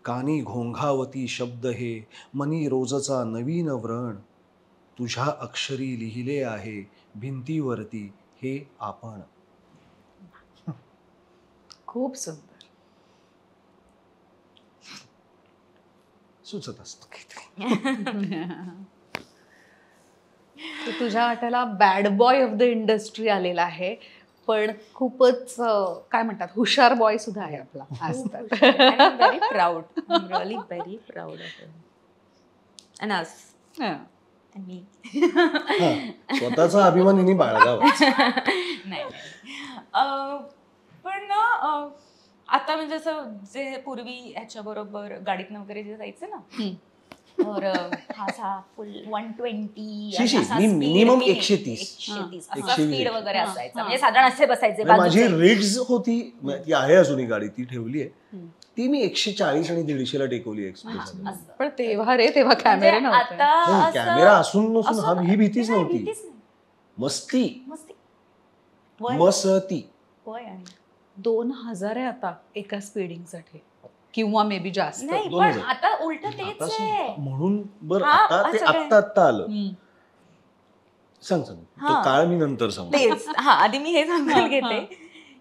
कानी घोंघावती शब्द हे मनी रोजचा नवीन व्रण, तुझ्या अक्षरी लिहिले आहे भिंतीवरती हे आपण. खूप सुंदर. सुचत असत. तर तुझ्या वाट्याला bad boy of the industry आलेला आहे, पण खूपच काय म्हणतात हुशार बॉय सुद्धा आहे आपला आज तर. Very proud, really very proud of him. And अस मी स्वतःचा अभिमान हिने बाळगावा. नाही पण ना आता म्हणजे असं जे पूर्वी ह्याच्या बरोबर गाडीतनं वगैरे जे जायचं ना तर हा फुल 120 मिनिमम 130 स्पीड वगैरे असायचा हा. म्हणजे साधारण असे बसायचे माझी बाजूचे. रिड्स होती ती आहे अजूनही गाडी ती ठेवली आहे ती मी 140 आणि 150 ला टेकवली एक्सप्रेस असं. पण तेव्हा तेव्हा म्हणजे कॅमेरे नव्हते. आता असं- कॅमेरा असून नसून असं- ही भीतीच नाही, नव्हती. भीतीच नाही. मस्ती मस्ती. वय- मस्ती वय आणि 2000 आहे आता एका स्पीडिंग साठी किंवा मे बी जास्त. नाही 2000. पण आता उलट तेच आता आहे. म्हणून बरं हा, आता ते असं काय? आत्ता आलं हम्म. सांग तो हा. काळ मी नंतर सांगतो. तेच हा आधी मी हे सांगून हा, घेते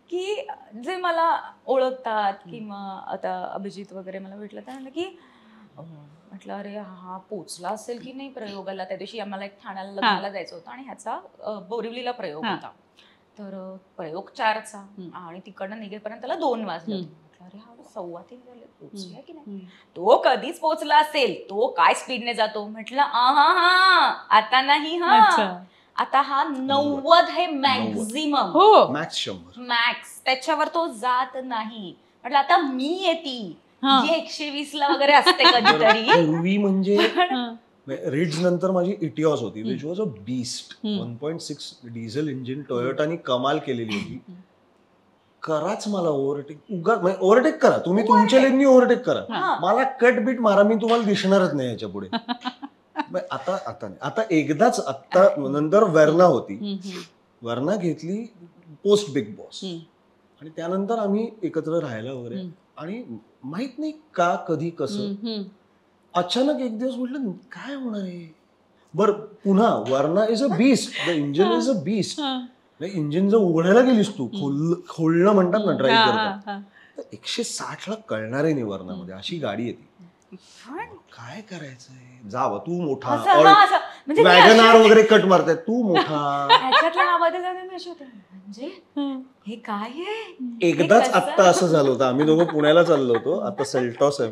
की जे मला ओळखतात किंवा आता अभिजित वगैरे मला भेटलं तर म्हणलं की म्हटलं अरे हा पोचला असेल की नाही प्रयोगाला. त्या दिवशी आम्हाला एक ठाण्याला लग्नाला जायचं होतं आणि ह्याचा बोरिवलीला प्रयोग हा. होता. तर प्रयोग 4चा आणि तिकडनं निघेपर्यंत त्याला 2 वाजले. म्हटलं अरे हा 2:15 झाले पोचलाय की नाही. तो कधीच पोचला असेल. तो काय स्पीडने जातो. म्हटलं हा आता नाही हा अच्छा. आता हा 90 हे मॅक्झिमम हो मॅक्स 100 मॅक्स त्याच्यावर तो जात नाही. म्हटलं आता मी येते हा. जी 120 ला वगैरे असते कधीतरी. पूर्वी म्हणजे हा. रिड्स नंतर माझी इटिऑस होती which was a beast 1.6 diesel engine टोयोटानी कमाल केलेली होती. कराच मला ओव्हरटेक करा तुम्ही तुमच्या लेननी ओव्हरटेक करा. हा. मला कट बीट मारा मी तुम्हाला दिसणारच नाही याच्या पुढे. आता नाही आता एकदाच आता नंतर वर्ना होती. वर्ना घेतली पोस्ट बिग बॉस आणि त्यानंतर आम्ही एकत्र राहायला वगैरे आणि माहित नाही का कधी कसं अचानक एक दिवस म्हटलं काय होणार आहे बर पुन्हा Verna is a beast the engine is a beast. Engine जर उघडायला गेलीस तू खोलणं म्हणतात ना ड्राईव्ह करतात तर 160 ला कळणार नाही वर्नामध्ये अशी गाडी येते. काय करायचंय जावं तू मोठा म्हणजे वॅगनार वगैरे कट मारताय तू मोठा. ह्याच्यातल्या नावामध्ये जाणे मी अशी होते म्हणजे हे काय आहे. एकदाच आत्ता असं झालं होतं आम्ही दोघं पुण्याला चाललो होतो आता सेल्टॉस आहे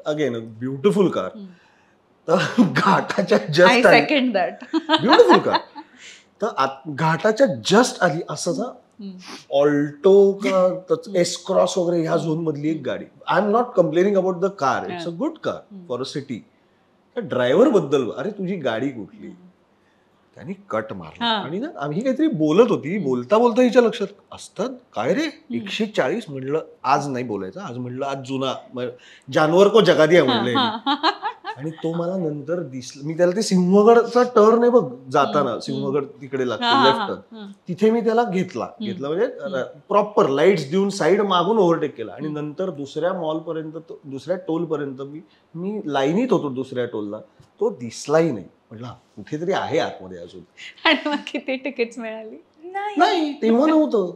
अगेन ब्युटिफुल कार. तर घाटाच्या just second that beautiful car तर घाटाच्या जस्ट आली असं ऑल्टो का एस क्रॉस वगैरे ह्या झोन मधली एक गाडी. I am not complaining about the car it's a good car for a city. Driver बद्दल अरे तुझी गाडी कुठली त्यांनी कट मारला आणि ना आम्ही काहीतरी बोलत होती बोलता बोलता हिच्या लक्षात असतात काय रे 140 म्हणलं आज नाही बोलायचं आज म्हणलं आज जुना जानवर को जगा दिया म्हणलं. आणि तो मला नंतर दिसला मी त्याला ते सिंहगडचा टर्न आहे बघ जाताना सिंहगड तिकडे लागतो लेफ्ट तिथे मी त्याला घेतला म्हणजे प्रॉपर लाईट्स देऊन साईड मागून ओव्हरटेक केला आणि नंतर दुसऱ्या मॉल पर्यंत दुसऱ्या टोल पर्यंत मी लाईनीत होतो दुसऱ्या टोलला तो दिसलाही नाही. म्हटलं कुठेतरी आहे आतमध्ये अजून. आणि मग किती तिकीट्स मिळाली. नाही तेव्हा नव्हतं.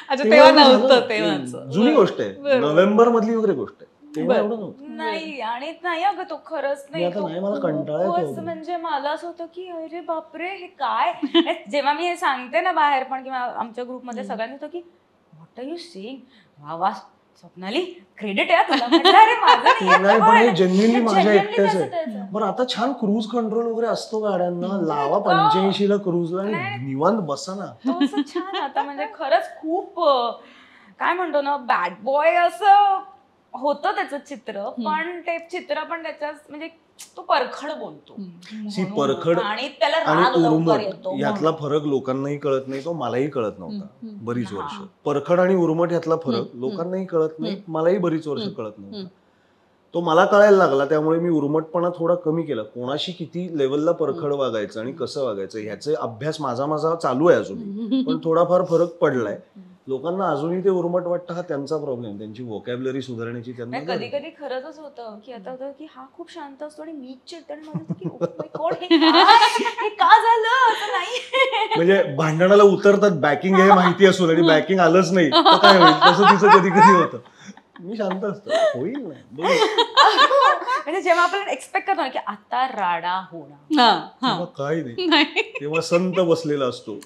अच्छा तेव्हा नव्हतं तेव्हाच जुनी गोष्ट आहे नोव्हेंबर मधली वगैरे गोष्ट आहे तेव्हा एवढं नव्हतं. नाही आणि नाही अगं तो खरंच नाही मला कंटाळा येतो. म्हणजे मला असं होतं की अरे बापरे हे काय. जेव्हा मी हे सांगते ना बाहेर पण किंवा आमच्या ग्रुपमध्ये सगळ्यांनी होतं की व्हॉट आर यू सेइंग वा वा स्वप्नाली क्रेडिट आहे तुला. अरे माझं नाही पण हे जेन्युइनली माझ्या एकट्याच आहे. बरं आता छान क्रूज कंट्रोल वगैरे असतो गाड्यांना लावा 85 ला क्रूजला आणि निवांत बसा ना. तो छान आता म्हणजे खरंच खूप काय म्हणतो ना बॅड बॉय असं होतं त्याचं चित्र पण ते चित्र पण त्याच्या म्हणजे तो परखड बोलतो परखड आणि त्याला आणि राग लवकर उर्मट येतो. यातला फरक लोकांनाही कळत नाही तो मलाही कळत नव्हता बरीच वर्ष. परखड आणि उर्मट यातला फरक लोकांनाही कळत नाही मलाही बरीच वर्ष कळत नव्हता. तो मला कळायला लागला त्यामुळे मी उर्मटपणा थोडा कमी केला. कोणाशी किती लेवलला परखड वागायचं आणि कसं वागायचं ह्याचे अभ्यास माझा चालू आहे अजूनही पण थोडाफार फरक पडलाय. लोकांना अजूनही ते उर्मट वाटतं हा त्यांचा प्रॉब्लेम त्यांची व्होकॅब्युलरी सुधारण्याची त्यांना कधी कधी खरंच होतं की आता होतं की हा खूप शांत असतो आणि मी चिडते आणि माझं की oh my God, हे का झालं असं नाही. म्हणजे भांडणाला उतरतात बॅकिंग हे माहिती असून आणि बॅकिंग आलंच नाही तर काय होईल तसं तिचं कधी कधी होतं. मी शांत असतो होईल नाही म्हणजे जेव्हा आपण एक्सपेक्ट करतो ना की आता राडा होणार तेव्हा काय नाही तेव्हा संत बसलेला असतो.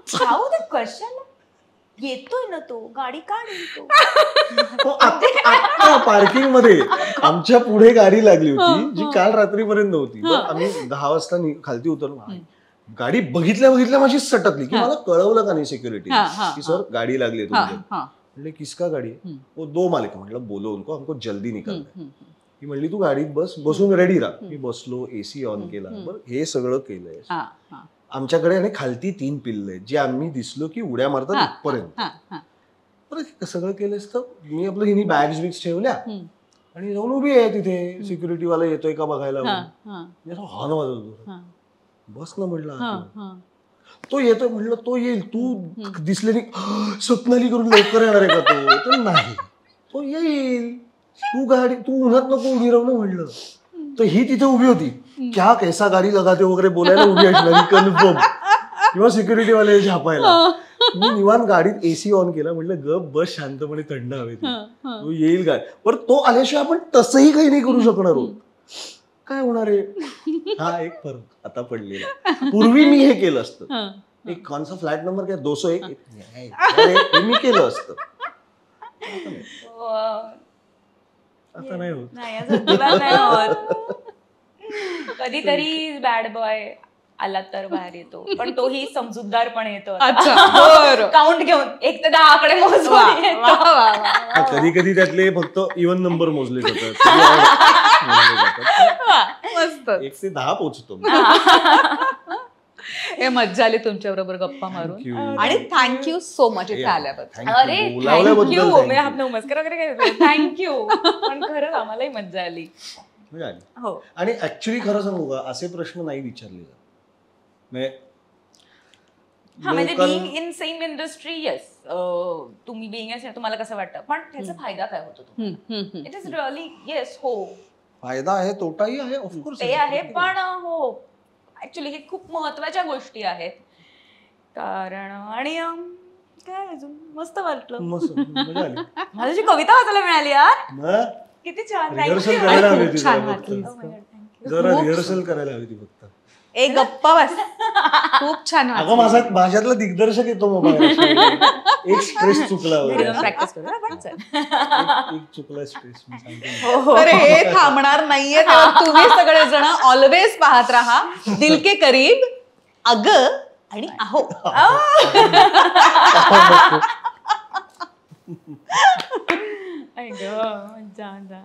जाऊ दे कशाला येतोय ना तो गाडी काढतो. आता पार्किंग मध्ये आमच्या पुढे गाडी लागली होती जी काल रात्रीपर्यंत होती. आम्ही 10 वाजता खालती उतरलो गाडी बघितल्या माझी सटकली की मला कळवलं का नाही सिक्युरिटी की सर गाडी लागली तुमची. म्हणले किसका गाडी है? वो 2 मालिक. म्हटलं बोलो उनको, हमको जल्दी निकलना है. ती म्हणली तू गाडीत बसून रेडी राहा. मी बसलो, एसी ऑन केला. बरं हे सगळं केलंय. आमच्याकडे खालती 3 पिल्ले जी आम्ही दिसलो की उड्या मारतात इथपर्यंत. बरं सगळं केलंस तर मी आपलं हिनी बॅग्स बिग्स ठेवल्या आणि जाऊन उभी आहे तिथे. सिक्युरिटी वाला येतोय का बघायला हॉर्न वाजवतो. बस ना म्हटलं. तो येतोय म्हटलं तो येईल, तू दिसले नाही स्वप्नाली करून लवकर येणार आहे का तो? तर नाही, तो येईल. तू उन्हात नको उभी राहू ना म्हटलं. तर ही तिथे उभी होती. क्या कैसा गाडी लगाते वगैरे बोलायला उभी असणार कन्फर्म, किंवा सिक्युरिटी वाले झापायला. मी निवांत गाडीत एसी ऑन केला. म्हटलं गप बस शांतपणे थंड हवेत, तो येईल गाडी. पण तो आल्याशिवाय आपण तसंही काही नाही करू शकणार आहोत. काय होणार आहे? हा एक फरक आता पडलेला. पूर्वी मी हे केलं असतं. एक कोणचा फ्लॅट नंबर काय 201 हे मी केलं असतं. आता नाही होत. नाही होत. कधीतरी बॅड बॉय आला तर बाहेर येतो, पण तोही समजूतदारपण येतो. काउंट घेऊन 1 ते 10 कडे मोजून येतो. कधी कधी त्यातले फक्त इव्हन नंबर मोजले जातात. 1 ते 10 पोहोचतो. हे मज्जा आली तुमच्या बरोबर गप्पा मारून. आणि थँक्यू सो मच इथे आल्याबद्दल. अरे थँक्यू. मी हा नमस्कार वगैरे काय थँक्यू, पण खरंच आम्हालाही मज्जा आली. हो. आणि ऍक्च्युली खरं सांगू का, असे प्रश्न नाही विचारले जात. म्हणजे being in same industry, yes तुम्ही बिईंग असे तुम्हाला कसं वाटतं, पण त्याचा फायदा काय होतो तुम्हाला? It is really yes. हो फायदा आहे, तोटाही आहे, ऑफकोर्स ते आहे. पण हो ऍक्च्युली हे खूप महत्वाच्या गोष्टी आहेत. कारण आणि काय अजून मस्त वाटलं. मला जी कविता वाचायला मिळाली यार, किती छान. रिहर्सल करायला हवी होती. जरा रिहर्सल करायला हवी होती फक्त. एक गप्पा बस. खूप छान. अगं माझ्यातला दिग्दर्शक येतो मोबाईल. एक स्ट्रेस चुकला, प्रॅक्टिस करू. एक चुकला स्ट्रेस. तर हे थांबणार नाहीये. तुम्ही सगळेजण ऑलवेज पाहत राहा दिल के करीब, अगं आणि आहो. मज्जा.